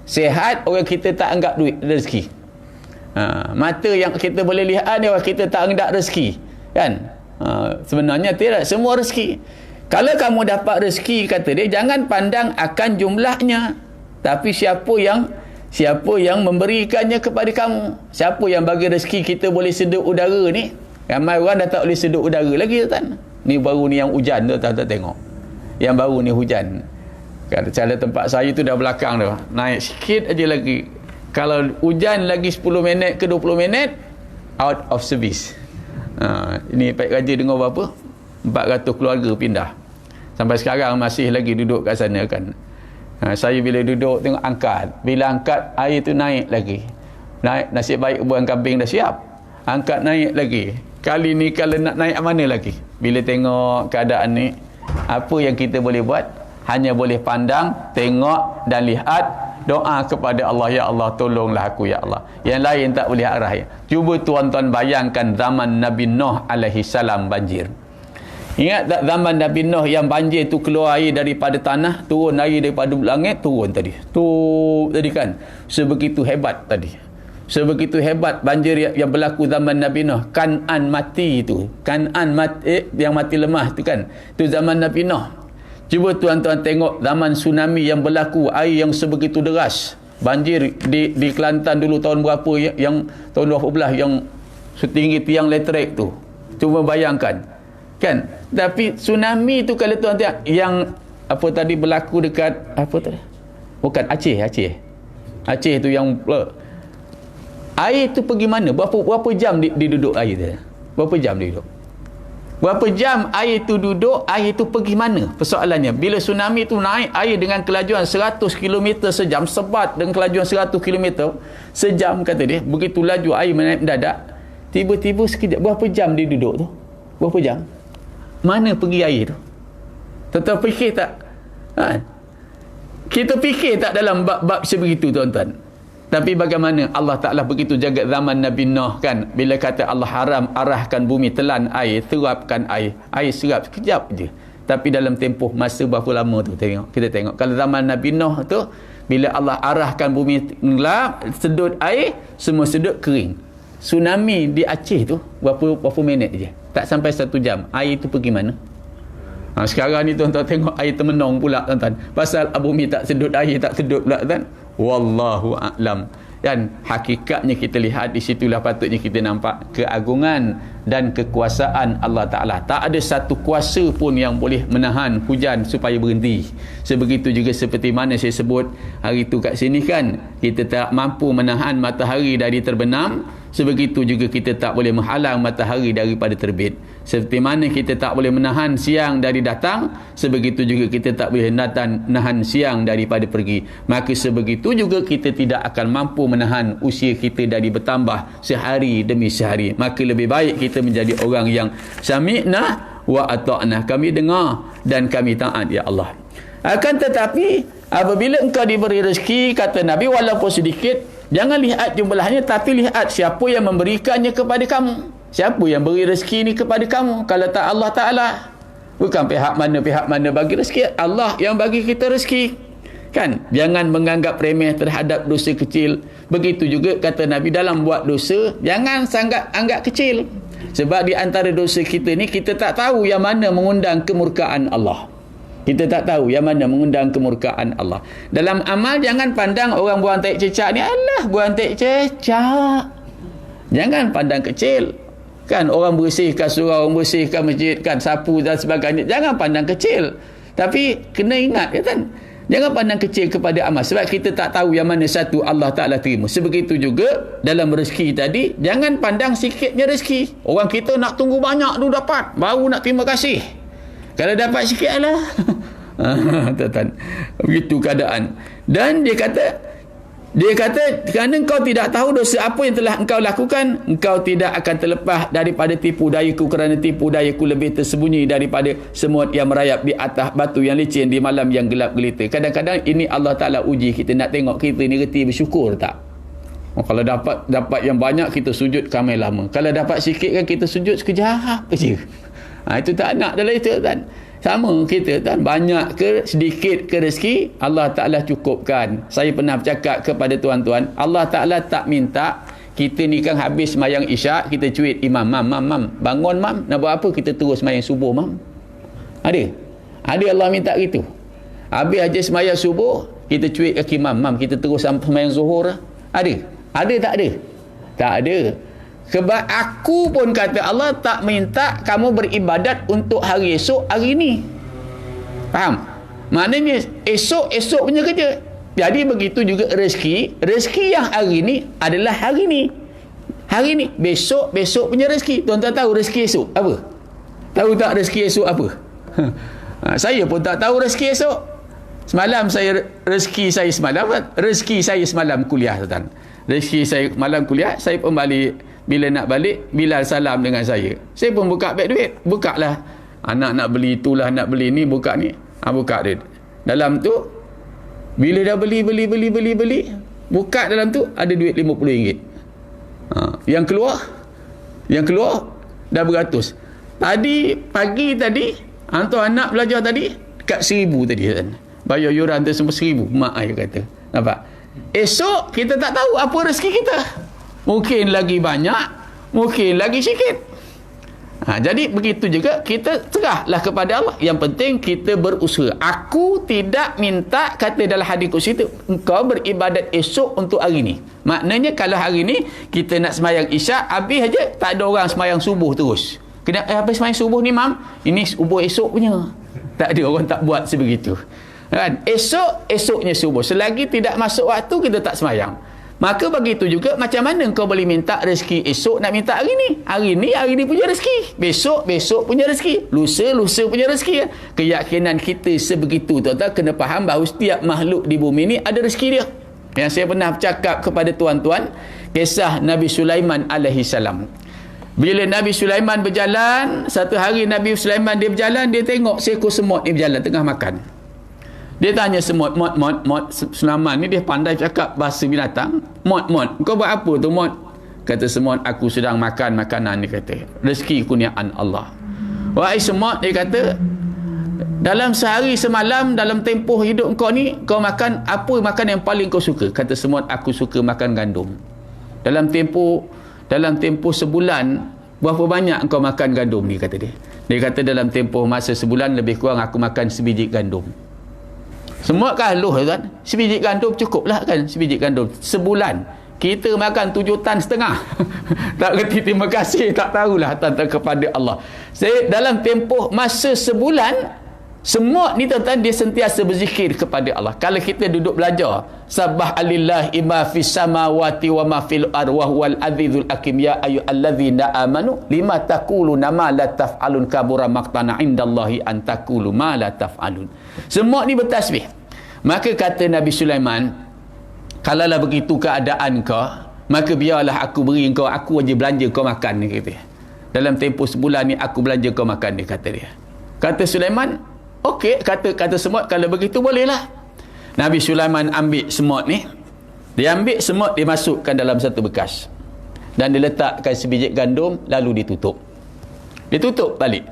Sehat, orang kita tak anggap duit rezeki. Mata yang kita boleh lihat ni, orang kita tak anggap rezeki, kan? Sebenarnya tidak, semua rezeki. Kalau kamu dapat rezeki, kata dia, jangan pandang akan jumlahnya, tapi siapa yang memberikannya kepada kamu. Siapa yang bagi rezeki kita boleh seduh udara ni. Ramai orang dah tak boleh seduh udara lagi, tuan. Ni baru ni yang hujan tu, tuan tengok. Yang baru ni hujan. Cara tempat saya tu dah belakang tu. Naik sikit aja lagi. Kalau hujan lagi 10 minit ke 20 minit, out of service. Ini Pak Raja dengar berapa? 400 keluarga pindah. Sampai sekarang masih lagi duduk kat sana, kan. Saya bila duduk tengok angkat. Bila angkat, air tu naik lagi. Naik, nasib baik buang kambing dah siap. Angkat naik lagi. Kali ni kalau nak naik mana lagi? Bila tengok keadaan ni, apa yang kita boleh buat? Hanya boleh pandang, tengok dan lihat, doa kepada Allah, ya Allah tolonglah aku ya Allah. Yang lain tak boleh arah. Cuba tuan-tuan bayangkan zaman Nabi Nuh alaihi salam banjir. Ingat tak zaman Nabi Nuh yang banjir tu, keluar air daripada tanah, turun air daripada langit, turun tadi. Tu tadi kan. Sebegitu hebat tadi. Sebegitu hebat banjir yang berlaku zaman Nabi Nuh. Kan'an mati itu. Kan'an mati, yang mati lemah tu kan. Itu zaman Nabi Nuh. Cuba tuan-tuan tengok zaman tsunami yang berlaku, air yang sebegitu deras. Banjir di Kelantan dulu tahun berapa, yang tahun 2012 yang setinggi tiang elektrik tu. Cuba bayangkan. Kan? Tapi tsunami tu kalau tuan tengok yang apa tadi berlaku dekat apa tadi? Bukan Aceh tu yang Air tu pergi mana? Berapa jam dia duduk air tu? Berapa jam dia duduk? Berapa jam air tu duduk, air tu pergi mana? Persoalannya, bila tsunami tu naik, air dengan kelajuan 100 km sejam, sebat dengan kelajuan 100 km sejam, kata dia, begitu laju air menaik mendadak, tiba-tiba sekejap, berapa jam dia duduk tu? Berapa jam? Mana pergi air tu? Tuan-tuan fikir tak? Kita fikir tak dalam bab sebegitu, tuan-tuan? Tapi bagaimana Allah Ta'ala begitu jaga zaman Nabi Nuh, kan, bila kata Allah haram arahkan bumi, telan air, terapkan air serap sekejap je, tapi dalam tempoh masa berapa lama tu, kita tengok kalau zaman Nabi Nuh tu, bila Allah arahkan bumi gelap, sedut air, semua sedut kering. Tsunami di Aceh tu berapa minit je, tak sampai 1 jam, air tu pergi mana? Sekarang ni tuan-tuan tengok air termenung pula, tuan-tuan, pasal bumi tak sedut air, tak sedut pula, tuan. Wallahu a'lam. Dan hakikatnya kita lihat di situlah patutnya kita nampak keagungan dan kekuasaan Allah Ta'ala. Tak ada satu kuasa pun yang boleh menahan hujan supaya berhenti. Sebegitu juga seperti mana saya sebut hari tu kat sini, kan, kita tak mampu menahan matahari dari terbenam, sebegitu juga kita tak boleh menghalang matahari daripada terbit. Seperti mana kita tak boleh menahan siang dari datang, sebegitu juga kita tak boleh menahan siang daripada pergi. Maka sebegitu juga kita tidak akan mampu menahan usia kita dari bertambah sehari demi sehari. Maka lebih baik kita menjadi orang yang sami'na wa ata'na, kami dengar dan kami taat, ya Allah. Akan tetapi apabila engkau diberi rezeki, kata Nabi, walaupun sedikit, jangan lihat jumlahnya, tapi lihat siapa yang memberikannya kepada kamu. Siapa yang beri rezeki ni kepada kamu? Kalau tak Allah Ta'ala, bukan pihak mana bagi rezeki, Allah yang bagi kita rezeki, kan? Jangan menganggap remeh terhadap dosa kecil. Begitu juga kata Nabi, dalam buat dosa jangan sangat anggap kecil, sebab di antara dosa kita ni, kita tak tahu yang mana mengundang kemurkaan Allah. Kita tak tahu yang mana mengundang kemurkaan Allah. Dalam amal, jangan pandang orang buang tahi cecak ni, alah buang tahi cecak. Jangan pandang kecil, kan? Orang bersihkan surau, orang bersihkan masjid, kan, sapu dan sebagainya, jangan pandang kecil. Tapi kena ingat, kan, jangan pandang kecil kepada amal, sebab kita tak tahu yang mana satu Allah Ta'ala terima. Sebegitu juga dalam rezeki tadi, jangan pandang sikitnya rezeki. Orang kita nak tunggu banyak dulu dapat, baru nak terima kasih. Kalau dapat sikit, alah. Begitu keadaan. Dan dia kata kerana engkau tidak tahu dosa apa yang telah engkau lakukan, engkau tidak akan terlepas daripada tipu dayaku, kerana tipu dayaku lebih tersembunyi daripada semut yang merayap di atas batu yang licin di malam yang gelap gelita. Kadang-kadang ini Allah Ta'ala uji kita, nak tengok kita ni reti bersyukur tak. Kalau dapat yang banyak, kita sujud kamai lama. Kalau dapat sikit, kan, kita sujud sekejap je. Itu tak nak dalam itu, kan. Sama kita, kan, banyak ke sedikit ke rezeki, Allah Ta'ala cukupkan. Saya pernah bercakap kepada tuan-tuan, Allah Ta'ala tak minta kita ni, kan, habis semayang isyak, kita cuit imam, mam, bangun mam, nak buat apa? Kita terus semayang subuh, mam. Ada Allah minta gitu. Habis aja semayang subuh, kita cuit kaki mam, kita terus semayang zuhur. Ada tak ada? Tak ada. Sebab aku pun kata Allah tak minta kamu beribadat untuk hari esok, hari ni. Faham? Maknanya esok punya kerja. Jadi begitu juga rezeki yang hari ni adalah hari ni. Hari ni, besok punya rezeki. Tuan-tuan tahu rezeki esok apa? Tahu tak rezeki esok apa? Saya pun tak tahu rezeki esok. Rezeki saya semalam kuliah, tuan. Rezeki saya malam kuliah, saya pun balik. Bila nak balik, Bilal salam dengan saya. Saya pun buka beg duit. Buka lah. Anak nak beli itulah, nak beli ni, buka ni. Buka duit. Dalam tu, bila dah beli. Buka dalam tu, ada duit RM50. Yang keluar, dah beratus. Pagi tadi, hantar anak belajar tadi, dekat RM1,000 tadi. Kan? Bayar yuran tu semua RM1,000. Mak ayah kata. Nampak? Esok, kita tak tahu apa rezeki kita. Mungkin lagi banyak, mungkin lagi sikit. Jadi begitu juga kita serahlah kepada Allah. Yang penting kita berusaha. Aku tidak minta, kata dalam hadis kursi itu, engkau beribadat esok untuk hari ni. Maknanya kalau hari ni kita nak semayang isyak, habis aja, tak ada orang semayang subuh terus. Kena habis semayang subuh ni, mam, ini subuh esok punya. Tak ada orang tak buat sebegitu. Kan? Esoknya subuh. Selagi tidak masuk waktu, kita tak semayang. Maka begitu juga macam mana kau boleh minta rezeki esok nak minta hari ni. Hari ni punya rezeki. Besok punya rezeki. Lusa punya rezeki. Keyakinan kita sebegitu tuan-tuan, kena faham bahawa setiap makhluk di bumi ni ada rezeki dia. Yang saya pernah bercakap kepada tuan-tuan, kisah Nabi Sulaiman alaihi salam. Bila Nabi Sulaiman berjalan, satu hari Nabi Sulaiman dia berjalan, dia tengok seekor semut ni berjalan tengah makan. Dia tanya semut, mot, Sulaiman ni dia pandai cakap bahasa binatang. Mot, kau buat apa tu mot? Kata semut, aku sedang makan makanan, dia kata. Rezeki kurniaan Allah. Wahai semut, dia kata, dalam sehari semalam, dalam tempoh hidup kau ni, kau makan apa makan yang paling kau suka? Kata semut, aku suka makan gandum. Dalam tempoh sebulan, berapa banyak kau makan gandum ni, kata dia. Dia kata dalam tempoh masa sebulan lebih kurang aku makan sebiji gandum. Semua kahluh kan, sebiji gandum cukup lah kan, sebiji gandum sebulan. Kita makan 7 tan setengah. Tak reti terima kasih, tak tahulah tentang kepada Allah. Dalam tempoh masa sebulan, semua ni tuan-tuan dia sentiasa berzikir kepada Allah. Kalau kita duduk belajar, sabah alillahi ma fis samawati wa ma fil ardi wa huwal azizul hakim ya ayyuhallazina amanu lima taquluna ma la taf'alun kabura maqtana indallahi an taqulu ma la taf'alun. Semua ni bertasbih. Maka kata Nabi Sulaiman, kalaulah begitu keadaan kau, maka biarlah aku beri kau, aku aja belanja kau makan, dia kata. Dalam tempoh sebulan ni aku belanja kau makan, dia kata dia. Kata Sulaiman, okey, kata semut, kalau begitu bolehlah. Nabi Sulaiman ambil semut ni, dia ambil semut, dia masukkan dalam satu bekas, dan dia letakkan sebiji gandum, lalu ditutup balik.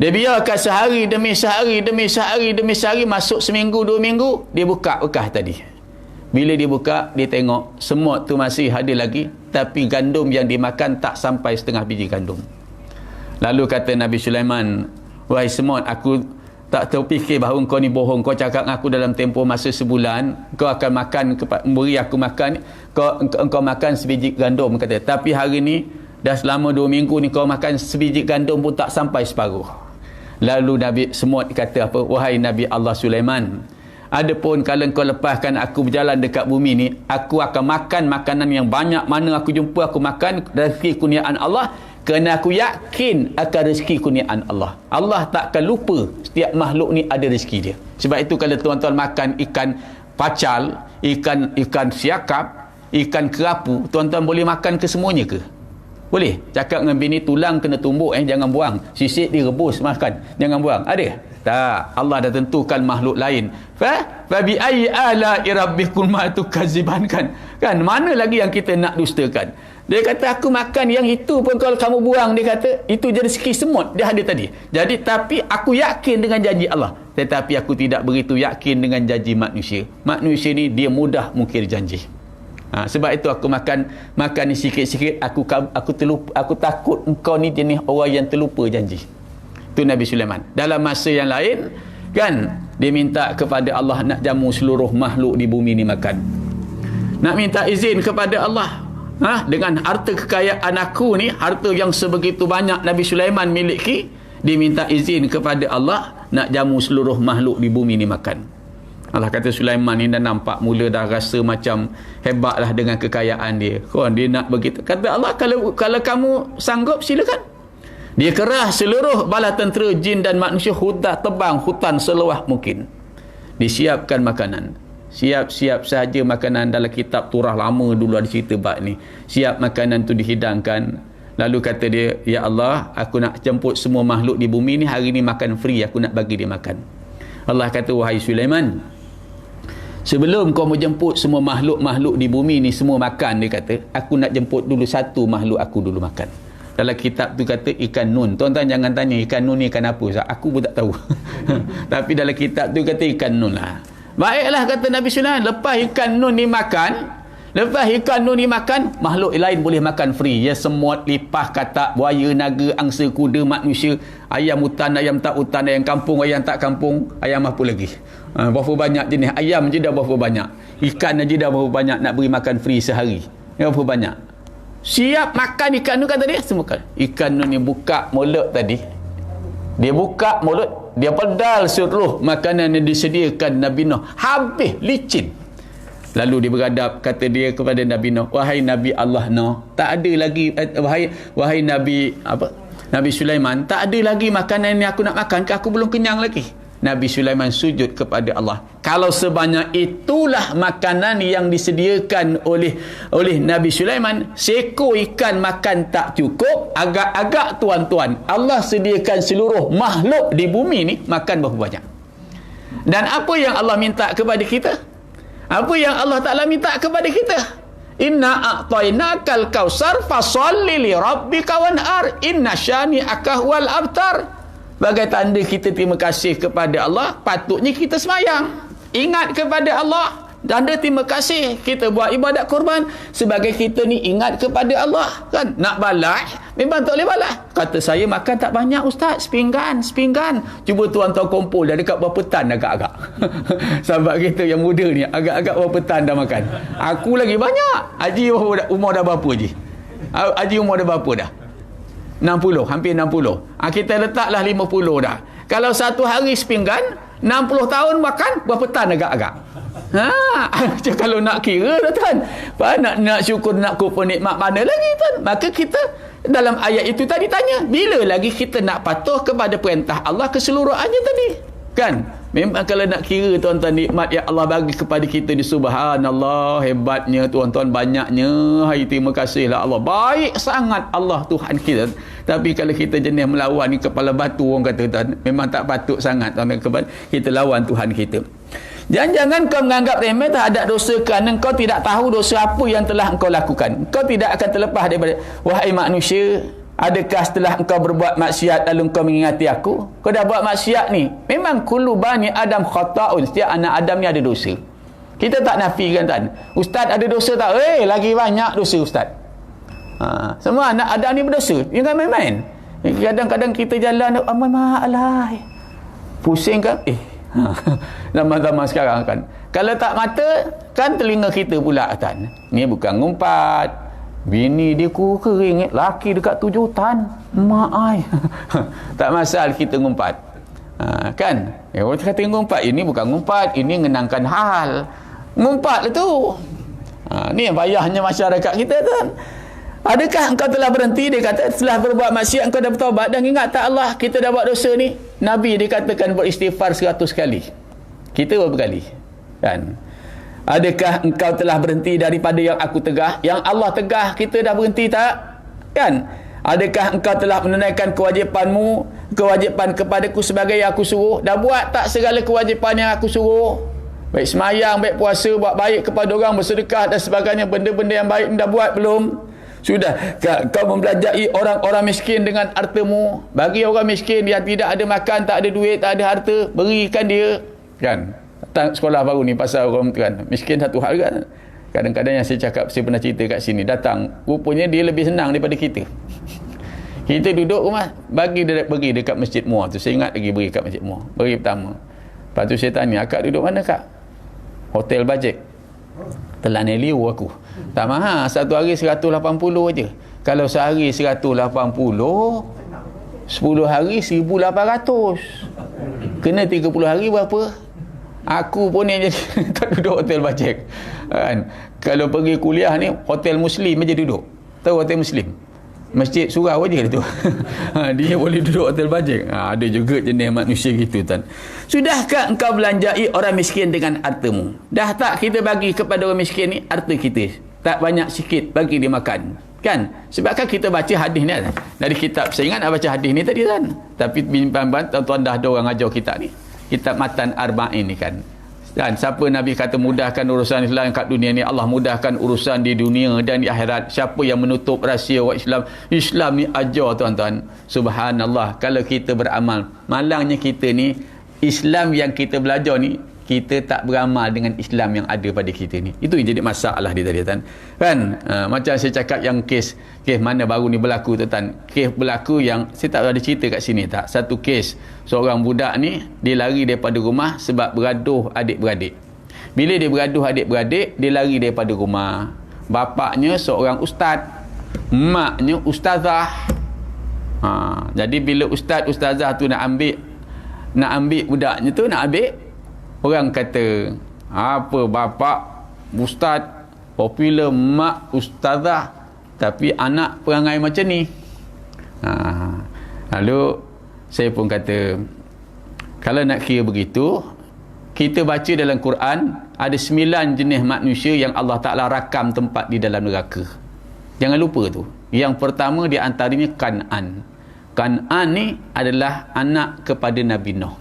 Dia biarkan sehari demi sehari, masuk seminggu 2 minggu, dia buka bekas tadi. Bila dia buka, dia tengok semut tu masih ada lagi, tapi gandum yang dimakan tak sampai setengah biji gandum. Lalu kata Nabi Sulaiman, wahai semut, aku tak terfikir bahawa kau ni bohong. Kau cakap dengan aku dalam tempoh masa sebulan kau akan makan, beri aku makan, kau makan sebiji gandum, kata. Tapi hari ni dah selama 2 minggu ni kau makan sebiji gandum pun tak sampai separuh. Lalu Nabi semut kata apa? Wahai Nabi Allah Sulaiman, adapun kalau kau lepaskan aku berjalan dekat bumi ni, aku akan makan makanan yang banyak. Mana aku jumpa, aku makan rezeki kurniaan Allah, kerana aku yakin akan rezeki kurniaan Allah. Allah tak akan lupa setiap makhluk ni ada rezeki dia. Sebab itu kalau tuan-tuan makan ikan pacal, ikan siakap, ikan kerapu, tuan-tuan boleh makan kesemuanya ke? Boleh. Cakap dengan bini, tulang kena tumbuk, jangan buang. Sisik direbus makan, jangan buang. Ada? Tak. Allah dah tentukan makhluk lain. Fa bi ayyi ala'i rabbikuma tukadziban, kan? Mana lagi yang kita nak dustakan? Dia kata aku makan yang itu pun kalau kamu buang, dia kata itu je rezeki semut dia ada tadi. Jadi tapi aku yakin dengan janji Allah, tetapi aku tidak begitu yakin dengan janji manusia. Manusia ni dia mudah mungkir janji. Sebab itu aku makan ni sikit-sikit, aku takut engkau ni jenis orang yang terlupa janji. Itu Nabi Sulaiman. Dalam masa yang lain kan, dia minta kepada Allah nak jamu seluruh makhluk di bumi ni makan. Nak minta izin kepada Allah, dengan harta kekayaan aku ni, harta yang sebegitu banyak Nabi Sulaiman miliki, dia minta izin kepada Allah nak jamu seluruh makhluk di bumi ni makan. Allah kata Sulaiman ni dah nampak, mula dah rasa macam hebatlah dengan kekayaan dia. Dia nak begitu. Kata Allah, kalau kamu sanggup silakan. Dia kerah seluruh bala tentera jin dan manusia tebang hutan seluas mungkin. Disiapkan makanan. Siap saja makanan. Dalam kitab turah lama dulu ada cerita bab ni. Siap makanan tu dihidangkan. Lalu kata dia, ya Allah, aku nak jemput semua makhluk di bumi ni, hari ni makan free, aku nak bagi dia makan. Allah kata, wahai Sulaiman, sebelum kau menjemput semua makhluk-makhluk di bumi ni semua makan, dia kata, aku nak jemput dulu satu makhluk aku dulu makan. Dalam kitab tu kata ikan nun. Tuan-tuan jangan tanya ikan nun ni ikan apa, Ustaz? Aku pun tak tahu. Tapi dalam kitab tu kata ikan nun lah. Baiklah, kata Nabi Sulaiman, lepas ikan nun ni makan, makhluk lain boleh makan free. Ya, semut, lipah, katak, buaya, naga, angsa, kuda, manusia, ayam hutan, ayam tak hutan, ayam kampung, ayam tak kampung, ayam apa lagi? Berapa banyak jenis ayam je dah berapa banyak. Ikan je dah berapa banyak nak beri makan free sehari. Berapa banyak. Siap makan ikan nun, kata dia, semua kan. Ikan nun ni buka mulut tadi. Dia buka mulut, dia pedal seluruh makanan yang disediakan Nabi Nuh. Habis, licin. Lalu dia beradab, kata dia kepada Nabi Nuh, wahai Nabi Allah Nuh, tak ada lagi wahai Nabi Nabi Sulaiman, tak ada lagi makanan yang aku nak makan, ke aku belum kenyang lagi. Nabi Sulaiman sujud kepada Allah. Kalau sebanyak itulah makanan yang disediakan oleh Nabi Sulaiman, seekor ikan makan tak cukup, agak-agak tuan-tuan, Allah sediakan seluruh makhluk di bumi ni makan berapa banyak. Dan apa yang Allah minta kepada kita? Apa yang Allah Ta'ala minta kepada kita? Inna a'tainakal kausar fasalli li rabbika wanhar inna syani'aka huwal abtar. Bagai tanda kita terima kasih kepada Allah, patutnya kita semayang, ingat kepada Allah. Tanda terima kasih kita buat ibadat korban sebagai kita ni ingat kepada Allah, kan? Nak balas memang tak boleh balas. Kata saya makan tak banyak ustaz, sepinggan. Cuba tuan-tuan kumpul dah dekat berapa tan agak-agak. Sahabat kita yang muda ni agak-agak berapa tan dah makan. Aku lagi banyak. Haji umur dah berapa Haji? Haji umur dah berapa dah? 60, hampir 60. Kita letaklah 50 dah. Kalau satu hari sepinggan, 60 tahun makan berapa tan agak-agak? Kalau nak kira dah tuan, nak syukur, nak kupon nikmat mana lagi tuan? Maka kita dalam ayat itu tadi tanya, bila lagi kita nak patuh kepada perintah Allah keseluruhannya tadi, kan? Memang kalau nak kira tuan-tuan nikmat yang Allah bagi kepada kita ni, subhanallah, hebatnya tuan-tuan, banyaknya. Hai, terima kasihlah Allah, baik sangat Allah Tuhan kita. Tapi kalau kita jenis melawan ni kepala batu, orang kata tuan, memang tak patut sangat tuan-tuan, kita lawan Tuhan kita. Jangan kau menganggap remeh terhadap dosa kerana kau tidak tahu dosa apa yang telah engkau lakukan. Kau tidak akan terlepas daripada, wahai manusia, adakah setelah engkau berbuat maksiat lalu engkau mengingati aku? Kau dah buat maksiat ni. Memang kullu bani Adam khata'un. Setiap anak Adam ni ada dosa. Kita tak nafikan tuan. Ustaz ada dosa tak? Lagi banyak dosa ustaz. Semua anak Adam ni berdosa. Jangan main-main. Kadang-kadang kita jalan, alah, pusing kan? Zaman-zaman sekarang kan, kalau tak mata kan telinga kita pula tuan. Ni bukan ngumpat, bini dia kering, laki dekat 7 tan, mak ai. Tak masalah kita ngumpat, kan? Orang kata ngumpat, ini bukan ngumpat, ini mengenangkan hal. Ngumpat tu, ni yang payahnya masyarakat kita tuan. Adakah engkau telah berhenti? Dia kata setelah berbuat maksiat engkau dah bertaubat dan ingat tak Allah, kita dah buat dosa ni. Nabi dikatakan beristighfar 100 kali. Kita berapa kali? Kan? Adakah engkau telah berhenti daripada yang aku tegah? Yang Allah tegah, kita dah berhenti tak? Kan? Adakah engkau telah menunaikan kewajipan kepadaku sebagai yang aku suruh? Dah buat tak segala kewajipan yang aku suruh? Baik semayang, baik puasa, buat baik kepada orang, bersedekah dan sebagainya, benda-benda yang baik dah buat belum? Sudah. Kau mempelajari orang-orang miskin dengan hartamu. Bagi orang miskin yang tidak ada makan, tak ada duit, tak ada harta, berikan dia, kan? Datang sekolah baru ni pasal orang kan miskin satu hal kan. Kadang-kadang yang saya cakap, saya pernah cerita kat sini, datang, rupanya dia lebih senang daripada kita. Kita duduk rumah, bagi dekat Masjid Muar tu. Saya ingat lagi beri kat Masjid Muar, beri pertama. Lepas tu saya tanya, akak duduk mana kak? Hotel Bajet. Telan liu aku. Tak mahal, satu hari 180 je. Kalau sehari 180, 10 hari 1,800. Kena 30 hari berapa? Aku pun yang jadi tak duduk hotel Bajet. Kan? Kalau pergi kuliah ni, hotel Muslim aja duduk. Tahu hotel Muslim? Masjid surau aja tu. Dia boleh duduk hotel Bajet. Ada juga jenis manusia gitu tuan. Sudahkah engkau belanjai orang miskin dengan hartamu? Dah tak kita bagi kepada orang miskin ni harta kita? Tak banyak sikit bagi dia makan. Kan? Sebabkan kita baca hadis ni dari kitab. Saya ingat nak baca hadis ni tadi kan. Tapi tuan-tuan dah ada orang ajar kita ni. Kitab Matan Arba'in ni kan. Dan siapa Nabi kata mudahkan urusan Islam kat dunia ni, Allah mudahkan urusan di dunia dan di akhirat. Siapa yang menutup rahsia orang Islam, Islam ni ajar tuan-tuan. Subhanallah, kalau kita beramal, malangnya kita ni, Islam yang kita belajar ni, kita tak beramal dengan Islam yang ada pada kita ni. Itu yang jadi masalah dia tadi tuan. Kan? Macam saya cakap yang kes mana baru ni berlaku tuan. Kes berlaku yang saya tak ada cerita kat sini tak. Satu kes seorang budak ni dia lari daripada rumah sebab bergaduh adik-beradik. Bila dia bergaduh adik-beradik, dia lari daripada rumah. Bapaknya seorang ustaz, maknya ustazah. Jadi bila ustazah tu nak ambil budaknya tu, nak ambil, orang kata apa bapak ustaz, popular, mak ustazah, tapi anak perangai macam ni. Lalu saya pun kata, kalau nak kira begitu, kita baca dalam Quran ada 9 jenis manusia yang Allah Ta'ala rakam tempat di dalam neraka. Jangan lupa tu. Yang pertama di antaranya Kan'an. Kan'an ni adalah anak kepada Nabi Nuh.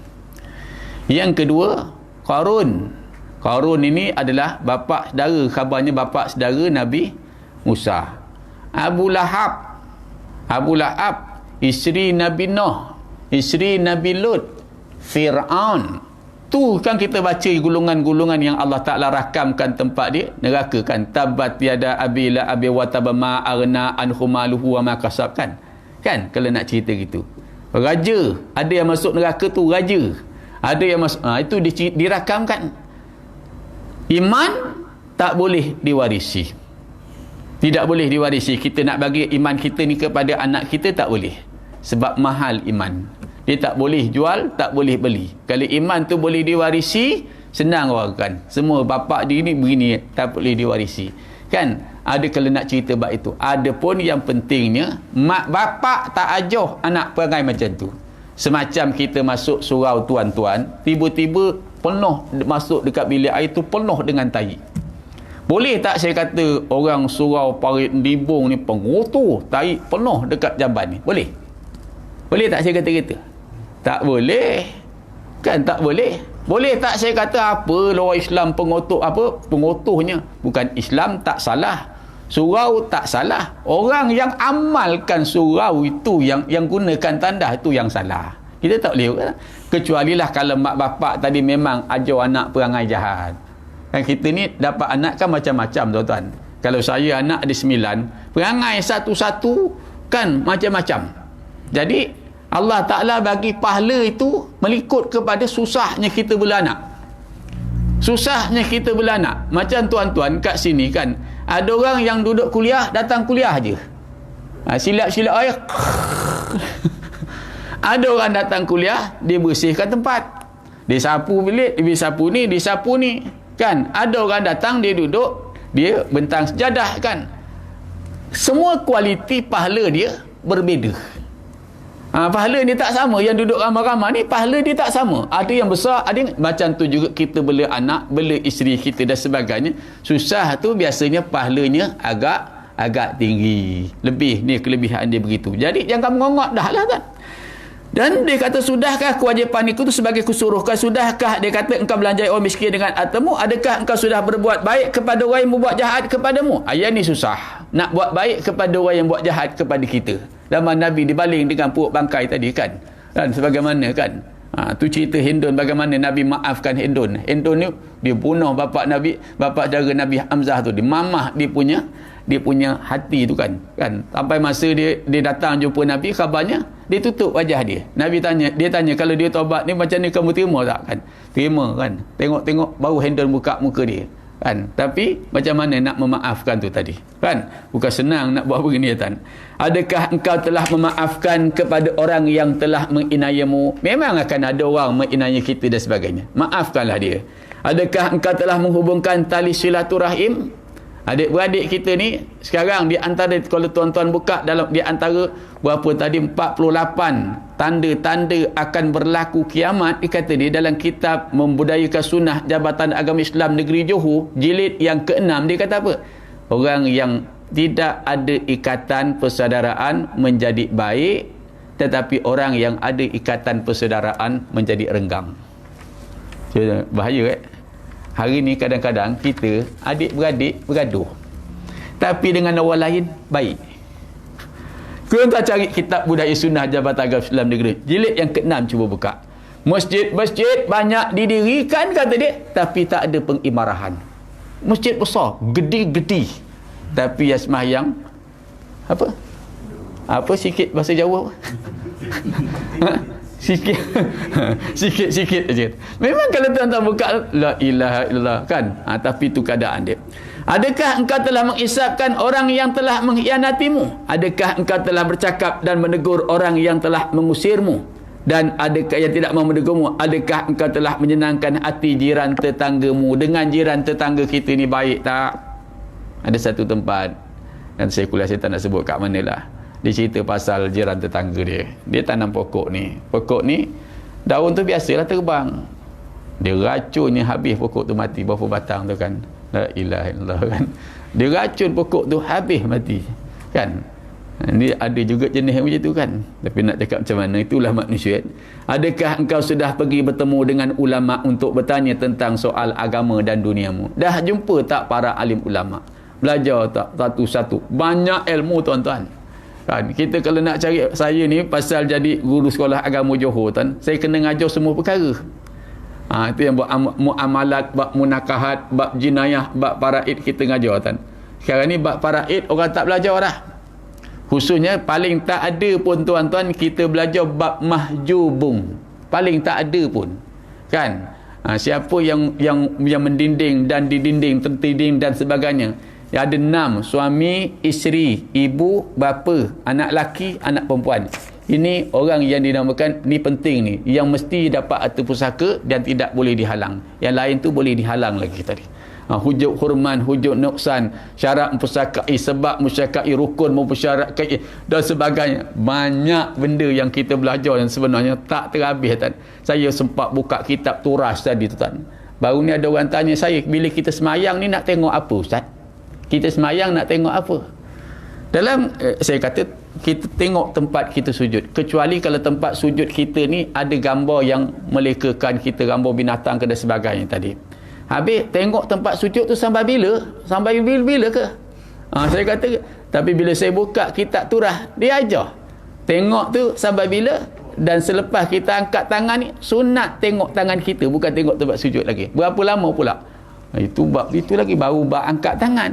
Yang kedua Qarun. Qarun ini adalah bapa saudara, khabarnya bapa saudara Nabi Musa. Abu Lahab. Abu Lahab isteri Nabi Nuh, isteri Nabi Lut. Fir'aun. Tu kan kita baca gulungan-gulungan yang Allah Ta'ala rakamkan tempat dia neraka kan. Tabat yada abila abi wa tabama arna anhu maluhu wa ma kasab kan. Kan kalau nak cerita gitu. Raja, ada yang masuk neraka tu raja. Ada yang masuk, itu dirakamkan. Iman tak boleh diwarisi. Tidak boleh diwarisi. Kita nak bagi iman kita ni kepada anak kita tak boleh. Sebab mahal iman. Dia tak boleh jual, tak boleh beli. Kalau iman tu boleh diwarisi, senang orang kan. Semua bapak dia ni begini, tak boleh diwarisi. Kan? Ada kalau nak cerita bab itu. Ada pun yang pentingnya, mak bapak tak ajoh anak perangai macam tu. Semacam kita masuk surau tuan-tuan, tiba-tiba penuh masuk dekat bilik air tu penuh dengan tai. Boleh tak saya kata orang surau Parit Dibung ni pengotor, tai penuh dekat jamban ni? Boleh? Boleh tak saya kata gitu? Tak boleh. Kan tak boleh. Boleh tak saya kata apa orang Islam pengotor, apa pengotornya? Bukan Islam tak salah. Surau tak salah. Orang yang amalkan surau itu, yang gunakan tandas itu yang salah. Kita tak boleh kan? Kecualilah kalau mak bapak tadi memang ajar anak perangai jahat. Kan kita ni dapat anak kan macam-macam tuan-tuan. Kalau saya anak ada 9, perangai satu-satu kan macam-macam. Jadi Allah Ta'ala bagi pahala itu mengikut kepada susahnya kita beranak. Susahnya kita beranak. Macam tuan-tuan kat sini kan, ada orang yang duduk kuliah, datang kuliah je. Silap-silap air. Ada orang datang kuliah, dia bersihkan tempat. Dia sapu bilik, dia sapu ni, dia sapu ni. Kan? Ada orang datang, dia duduk, dia bentang sejadah kan. Semua kualiti pahala dia berbeza. Pahala dia tak sama. Yang duduk ramai-ramai ni pahala dia tak sama. Ada yang besar, ada yang macam tu juga kita bela anak, bela isteri kita dan sebagainya. Susah tu biasanya pahalanya agak tinggi. Lebih ni kelebihan dia begitu. Jadi jangan mengongok dah lah kan. Dan dia kata, sudahkah kewajipan itu sebagai kusuruhkah? Sudahkah dia kata engkau belanjai orang miskin dengan hartamu? Adakah engkau sudah berbuat baik kepada orang yang berbuat jahat kepadamu? Ayat ni susah. Nak buat baik kepada orang yang buat jahat kepada kita. Zaman Nabi dibaling dengan puak bangkai tadi kan. Dan sebagaimana kan. Tu cerita Hindun, bagaimana Nabi maafkan Hindun. Hindun ni dia bunuh bapa Nabi, bapa saudara Nabi Hamzah tu. Dia mamah dia punya hati tu kan. Sampai masa dia datang jumpa Nabi, khabarnya dia tutup wajah dia. Nabi tanya, kalau dia taubat ni macam ni kamu terima tak kan? Terima kan. Tengok baru Hindun buka muka dia. Kan? Tapi macam mana nak memaafkan tu tadi? Kan? Bukan senang nak buat begini kan? Adakah engkau telah memaafkan kepada orang yang telah menginaiamu? Memang akan ada orang menginaiai kita dan sebagainya. Maafkanlah dia. Adakah engkau telah menghubungkan tali silaturahim? Adik-beradik kita ni sekarang di antara, kalau tuan-tuan buka dalam di antara berapa tadi 48 tanda-tanda akan berlaku kiamat, dikata dia dalam kitab Membudayakan Sunnah Jabatan Agama Islam Negeri Johor jilid yang ke-6, dia kata apa? Orang yang tidak ada ikatan persaudaraan menjadi baik, tetapi orang yang ada ikatan persaudaraan menjadi renggang. Bahaya Hari ni kadang-kadang kita adik-beradik bergaduh, tapi dengan orang lain baik. Kita cari kitab Budaya Sunnah Jabatan Agama Islam Negeri jilid yang ke-6, cuba buka. Masjid-masjid banyak didirikan kata dia, tapi tak ada pengimarahan. Masjid besar, gede-gede, tapi yang sembahyang apa sikit bahasa Jawa sikit aja. Memang kalau tuan-tuan buka la ilaha illallah kan, tapi itu keadaan dia. Adakah engkau telah mengisapkan orang yang telah mengkhianatimu? Adakah engkau telah bercakap dan menegur orang yang telah mengusirmu? Dan adakah yang tidak mau mendukungmu? Adakah engkau telah menyenangkan hati jiran tetanggamu? Dengan jiran tetangga kita ni baik tak? Ada satu tempat, dan saya kuliah saya tak nak sebut kat mana lah, dia cerita pasal jiran tetangga dia tanam pokok ni daun tu biasalah terbang, dia racunnya habis pokok tu mati. Berapa batang tu kan, la ilaha illallah kan, dia racun pokok tu habis mati kan. Ini ada juga jenis macam tu kan. Tapi nak cakap macam mana, itulah manusia. Adakah engkau sudah pergi bertemu dengan ulama untuk bertanya tentang soal agama dan duniamu? Dah jumpa tak para alim ulama? Belajar tak satu-satu? Banyak ilmu tuan-tuan kan. Kita kalau nak cari, saya ni pasal jadi guru sekolah agama Johor tuan, saya kena ngajar semua perkara. Itu yang buat muamalat, bab munakahat, bab jinayah, bab faraid kita ngajar tuan. Sekarang ni bab faraid orang tak belajar dah. Khususnya paling tak ada pun tuan-tuan, kita belajar bab mahjubung. Paling tak ada pun kan. Siapa yang mendinding dan didinding, tertinding dan sebagainya. Ada 6, suami, isteri, ibu, bapa, anak laki, anak perempuan. Ini orang yang dinamakan, ni penting ni, yang mesti dapat harta pusaka dan tidak boleh dihalang. Yang lain tu boleh dihalang lagi tadi. Hujud hurman, hujud nuksan, syarat mempersakai, sebab mempersakai, rukun mempersyaratkan dan sebagainya. Banyak benda yang kita belajar yang sebenarnya tak terhabis tuan. Saya sempat buka kitab turas tadi tuan. Baru ni ada orang tanya saya, bila kita semayang ni nak tengok apa ustaz? Kita semayang nak tengok apa? Dalam saya kata, kita tengok tempat kita sujud. Kecuali kalau tempat sujud kita ni ada gambar yang melekakan kita, gambar binatang ke dan sebagainya tadi. Habis tengok tempat sujud tu sampai bila? Sampai bila ke? Saya kata, tapi bila saya buka kitab turah, dia ajar. Tengok tu sampai bila? Dan selepas kita angkat tangan ni, sunat tengok tangan kita, bukan tengok tempat sujud lagi. Berapa lama pula? Itu bab itu lagi, baru bab angkat tangan.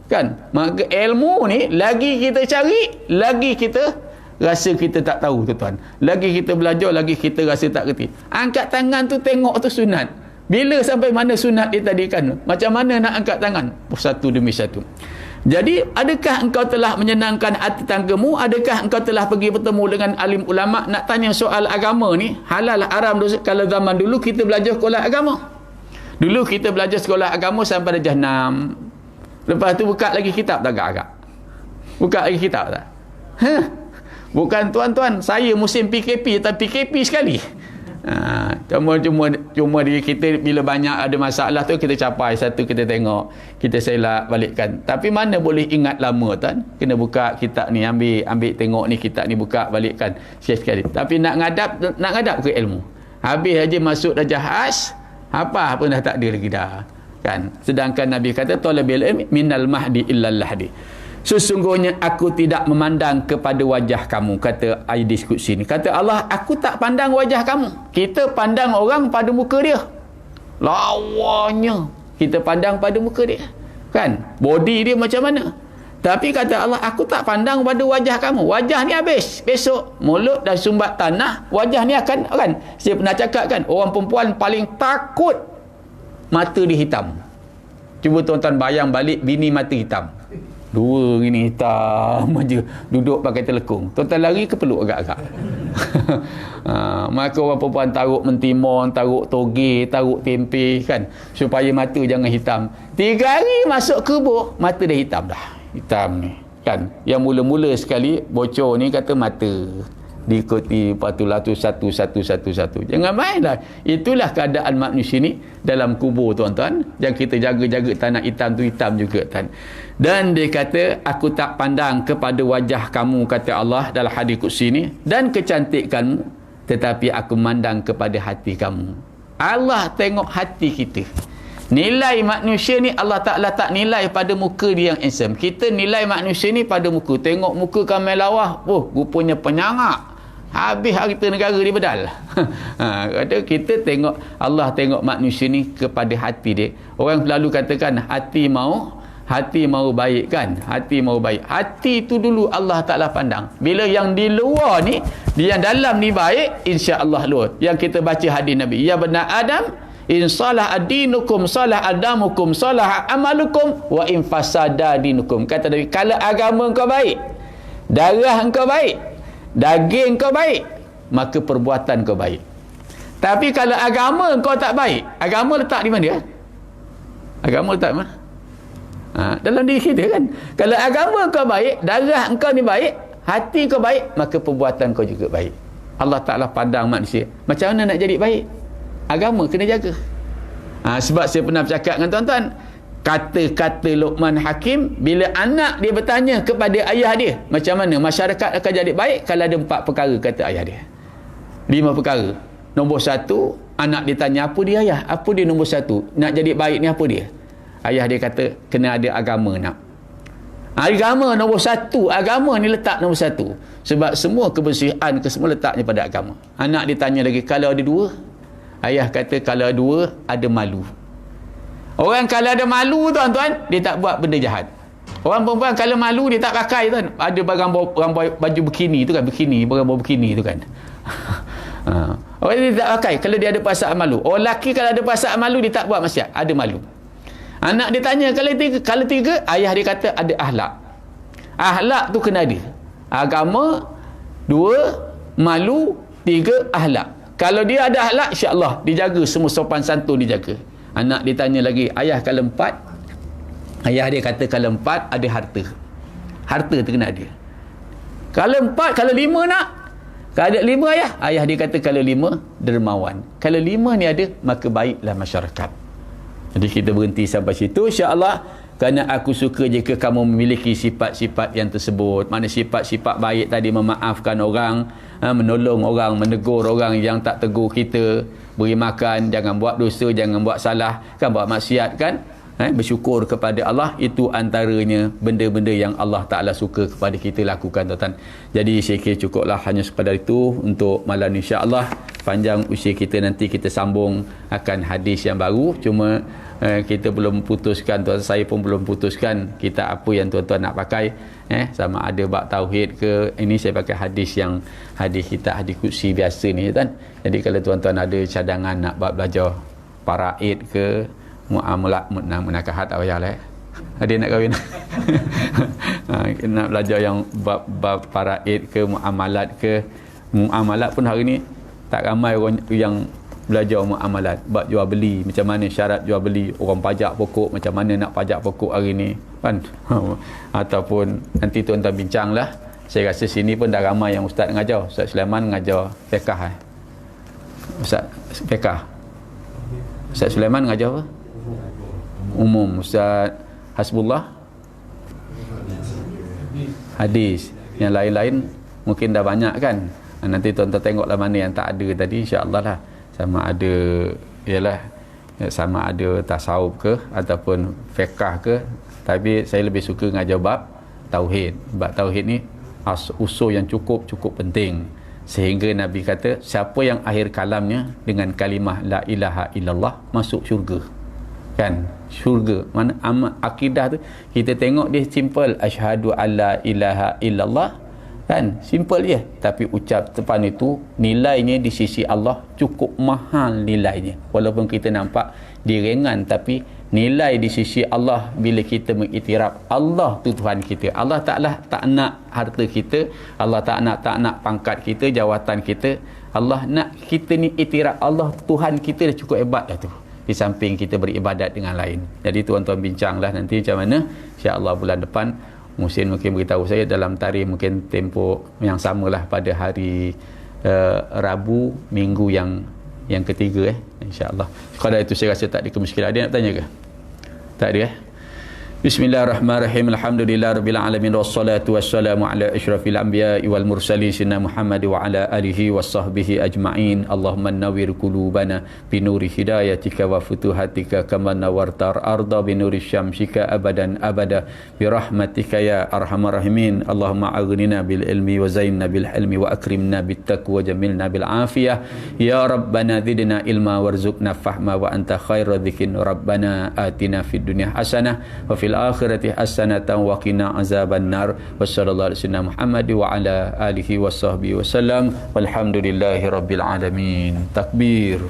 Kan? Maka ilmu ni, lagi kita cari, lagi kita rasa kita tak tahu tuan-tuan. Lagi kita belajar, lagi kita rasa tak kerti. Angkat tangan tu tengok tu sunat. Bila sampai mana sunat dia tadi kan? Macam mana nak angkat tangan? Satu demi satu. Jadi, adakah engkau telah menyenangkan hati tanggamu? Adakah engkau telah pergi bertemu dengan alim ulama nak tanya soal agama ni? Halal, haram, dosa. Kalau zaman dulu kita belajar sekolah agama. Dulu kita belajar sekolah agama sampai darjah 6. Lepas tu buka lagi kitab tak agak-agak? Buka lagi kitab tak? Bukan tuan-tuan, saya musim PKP, tapi PKP sekali. Cuma dia kita bila banyak ada masalah tu kita capai satu, kita tengok, kita selak balikkan. Tapi mana boleh ingat lama tuan? Kena buka kitab ni, ambil tengok ni kitab ni, buka balikkan sekali-sekali. Tapi nak ngadap ke ilmu. Habis aja masuk darjah as, apa pun dah tak ada lagi dah. Kan? Sedangkan Nabi kata talabil ilmi minal mahdi illal lahdi. Sesungguhnya aku tidak memandang kepada wajah kamu, kata ayat diskusi ni. Kata Allah, aku tak pandang wajah kamu. Kita pandang orang pada muka dia. Lawanya kita pandang pada muka dia. Kan? Body dia macam mana? Tapi kata Allah, aku tak pandang pada wajah kamu. Wajah ni habis. Besok mulut dah sumbat tanah, wajah ni akan, kan? Saya pernah cakap kan, orang perempuan paling takut mata dia hitam. Cuba tuan-tuan bayang balik bini mata hitam. Dua gini hitam aja, duduk pakai telekung. Tuan-tuan lari ke peluk agak-agak. Maka orang perempuan taruh mentimon, taruh toge, taruh tempe kan, supaya mata jangan hitam. 3 hari masuk kubur, mata dah hitam dah. Hitam ni kan. Yang mula-mula sekali bocor ni kata mata. Diikuti patulah tu satu. Jangan mainlah. Itulah keadaan manusia ni dalam kubur tuan-tuan. Yang kita jaga-jaga tanah hitam tu hitam juga kan. Dan dia kata, aku tak pandang kepada wajah kamu, kata Allah dalam hadis qudsi ni, dan kecantikanmu, tetapi aku mandang kepada hati kamu. Allah tengok hati kita. Nilai manusia ni Allah Ta'ala tak nilai pada muka dia yang handsome. Kita nilai manusia ni pada muka. Tengok muka Kamil Lawah, rupanya penyangak. Habis harta negara dia bedal. Kata kita tengok, Allah tengok manusia ni kepada hati dia. Orang selalu katakan hati mau baik kan. Hati mau baik. Hati tu dulu Allah Ta'ala pandang. Bila yang di luar ni, yang dalam ni baik, insya-Allah luar. Yang kita baca hadis Nabi, ya bani Adam, in salah adinukum salah adamukum salah amalukum wa in fasada dinukum. Kata Nabi, kalau agama engkau baik, darah engkau baik, daging engkau baik, maka perbuatan kau baik. Tapi kalau agama kau tak baik, agama letak di mana? Agama letak di mana? Dalam diri kita kan. Kalau agama kau baik, darah kau ni baik, hati kau baik, maka perbuatan kau juga baik. Allah Ta'ala pandang manusia, macam mana nak jadi baik? Agama kena jaga. Sebab saya pernah bercakap dengan tuan-tuan, kata-kata Luqman Hakim, bila anak dia bertanya kepada ayah dia, macam mana masyarakat akan jadi baik, kalau ada 4 perkara kata ayah dia. 5 perkara. Nombor 1, anak dia tanya, apa dia ayah? Apa dia nombor 1? Nak jadi baik ni apa dia? Ayah dia kata, kena ada agama nak. Agama nombor 1, agama ni letak nombor 1. Sebab semua kebersihan semua letaknya pada agama. Anak dia tanya lagi, kalau ada 2? Ayah kata, kalau 2 ada malu. Orang kalau ada malu tuan-tuan, dia tak buat benda jahat. Orang perempuan kalau malu dia tak pakai tuan. Ada barang baju bikini tu kan, barang bikini tu kan. Orang dia tak pakai kalau dia ada perasaan malu. Orang lelaki kalau ada perasaan malu dia tak buat maksiat, ada malu. Anak dia tanya kalau tiga, ayah dia kata ada akhlak. Akhlak tu kena ada. Agama 2, malu 3, akhlak. Kalau dia ada akhlak, insya-Allah dijaga semua sopan santun dijaga. Anak dia tanya lagi, ayah kalau 4, ayah dia kata kalau 4 ada harta. Harta tu kena ada. Kalau 4, kalau 5 nak. Kalau ada 5 ayah dia kata kalau 5 dermawan. Kalau 5 ni ada, maka baiklah masyarakat. Jadi kita berhenti sampai situ insya-Allah, kerana aku suka jika kamu memiliki sifat-sifat yang tersebut. Mana sifat-sifat baik tadi, memaafkan orang, menolong orang, menegur orang yang tak tegur kita, beri makan, jangan buat dosa, jangan buat salah, kan buat maksiat kan, bersyukur kepada Allah. Itu antaranya benda-benda yang Allah Ta'ala suka kepada kita lakukan tuan-tuan. Jadi saya kira cukuplah hanya sekadar itu untuk malam insya-Allah. Panjang usia kita, nanti kita sambung akan hadis yang baru. Cuma kita belum putuskan, tuan, saya pun belum putuskan kita apa yang tuan-tuan nak pakai, sama ada bab tauhid ke. Ini saya pakai hadis yang hadis qudsi biasa ni kan. Jadi kalau tuan-tuan ada cadangan nak bab belajar faraid ke, muamalat munakahat, tak payahlah. Ada nak kahwin. Nak belajar yang bab faraid ke, muamalat ke. Muamalat pun hari ni tak ramai orang yang belajar muamalat, bab jual beli, macam mana syarat jual beli, orang pajak pokok, macam mana nak pajak pokok hari ni kan. Ataupun nanti tuan-tuan bincanglah. Saya rasa sini pun dah ramai yang ustaz mengajar. Ustaz Sulaiman mengajar fiqh. Ustaz fiqh. Ustaz Sulaiman mengajar apa? Umum. Ustaz Hasbullah hadis. Yang lain-lain mungkin dah banyak kan. Nanti tuan-tuan tengoklah mana yang tak ada tadi, insya-Allah lah. Sama ada sama ada tasawuf ke ataupun fiqh ke. Tapi saya lebih suka mengajar bab tauhid. Bab tauhid ni usul yang cukup penting, sehingga Nabi kata siapa yang akhir kalamnya dengan kalimah la ilaha illallah masuk syurga. Kan, syurga. Mana akidah tu kita tengok dia simple, asyhadu alla ilaha illallah kan, simple je. Tapi ucap depan itu nilainya di sisi Allah cukup mahal nilainya. Walaupun kita nampak dia ringan, tapi nilai di sisi Allah bila kita mengiktiraf Allah tu Tuhan kita. Allah Ta'ala tak nak harta kita, Allah tak nak pangkat kita, jawatan kita. Allah nak kita ni iktiraf Allah Tuhan kita, dah cukup hebat dah tu, di samping kita beribadat dengan lain. Jadi tuan-tuan bincanglah nanti macam mana, insya-Allah bulan depan. Musin mungkin beritahu saya dalam tarikh mungkin tempoh yang samalah pada hari Rabu minggu yang ketiga insya-Allah. Kalau itu saya rasa tak ada kemuskilan. Ada nak tanya ke? Tak ada Bismillahirrahmanirrahim. Alhamdulillahirabbil alamin wassalatu wassalamu ala asyrafil anbiya'i wal mursalin sayyidina Muhammad wa ala alihi washabbihi ajma'in. Allahumma nawwir qulubana bi nuri hidayatika wa futuhatika kama nawwarta arda bi nuri syamsika abadan abada bi rahmatika ya arhamar rahimin. Allahumma aghnina bil ilmi wa zainna bil hilmi wa akrimna bit taqwa jamilna bil afiyah. Ya rabbana zidna ilma warzuqna fahma wa anta khairu dzikin. Rabbana atina fid dunya hasanah wa fil akhirati hasanatan wa qina azaban nar. Wassallallahu alaihi wasallam Muhammad wa ala alihi washabbihi wasallam. Walhamdulillahi rabbil alamin. Takbir.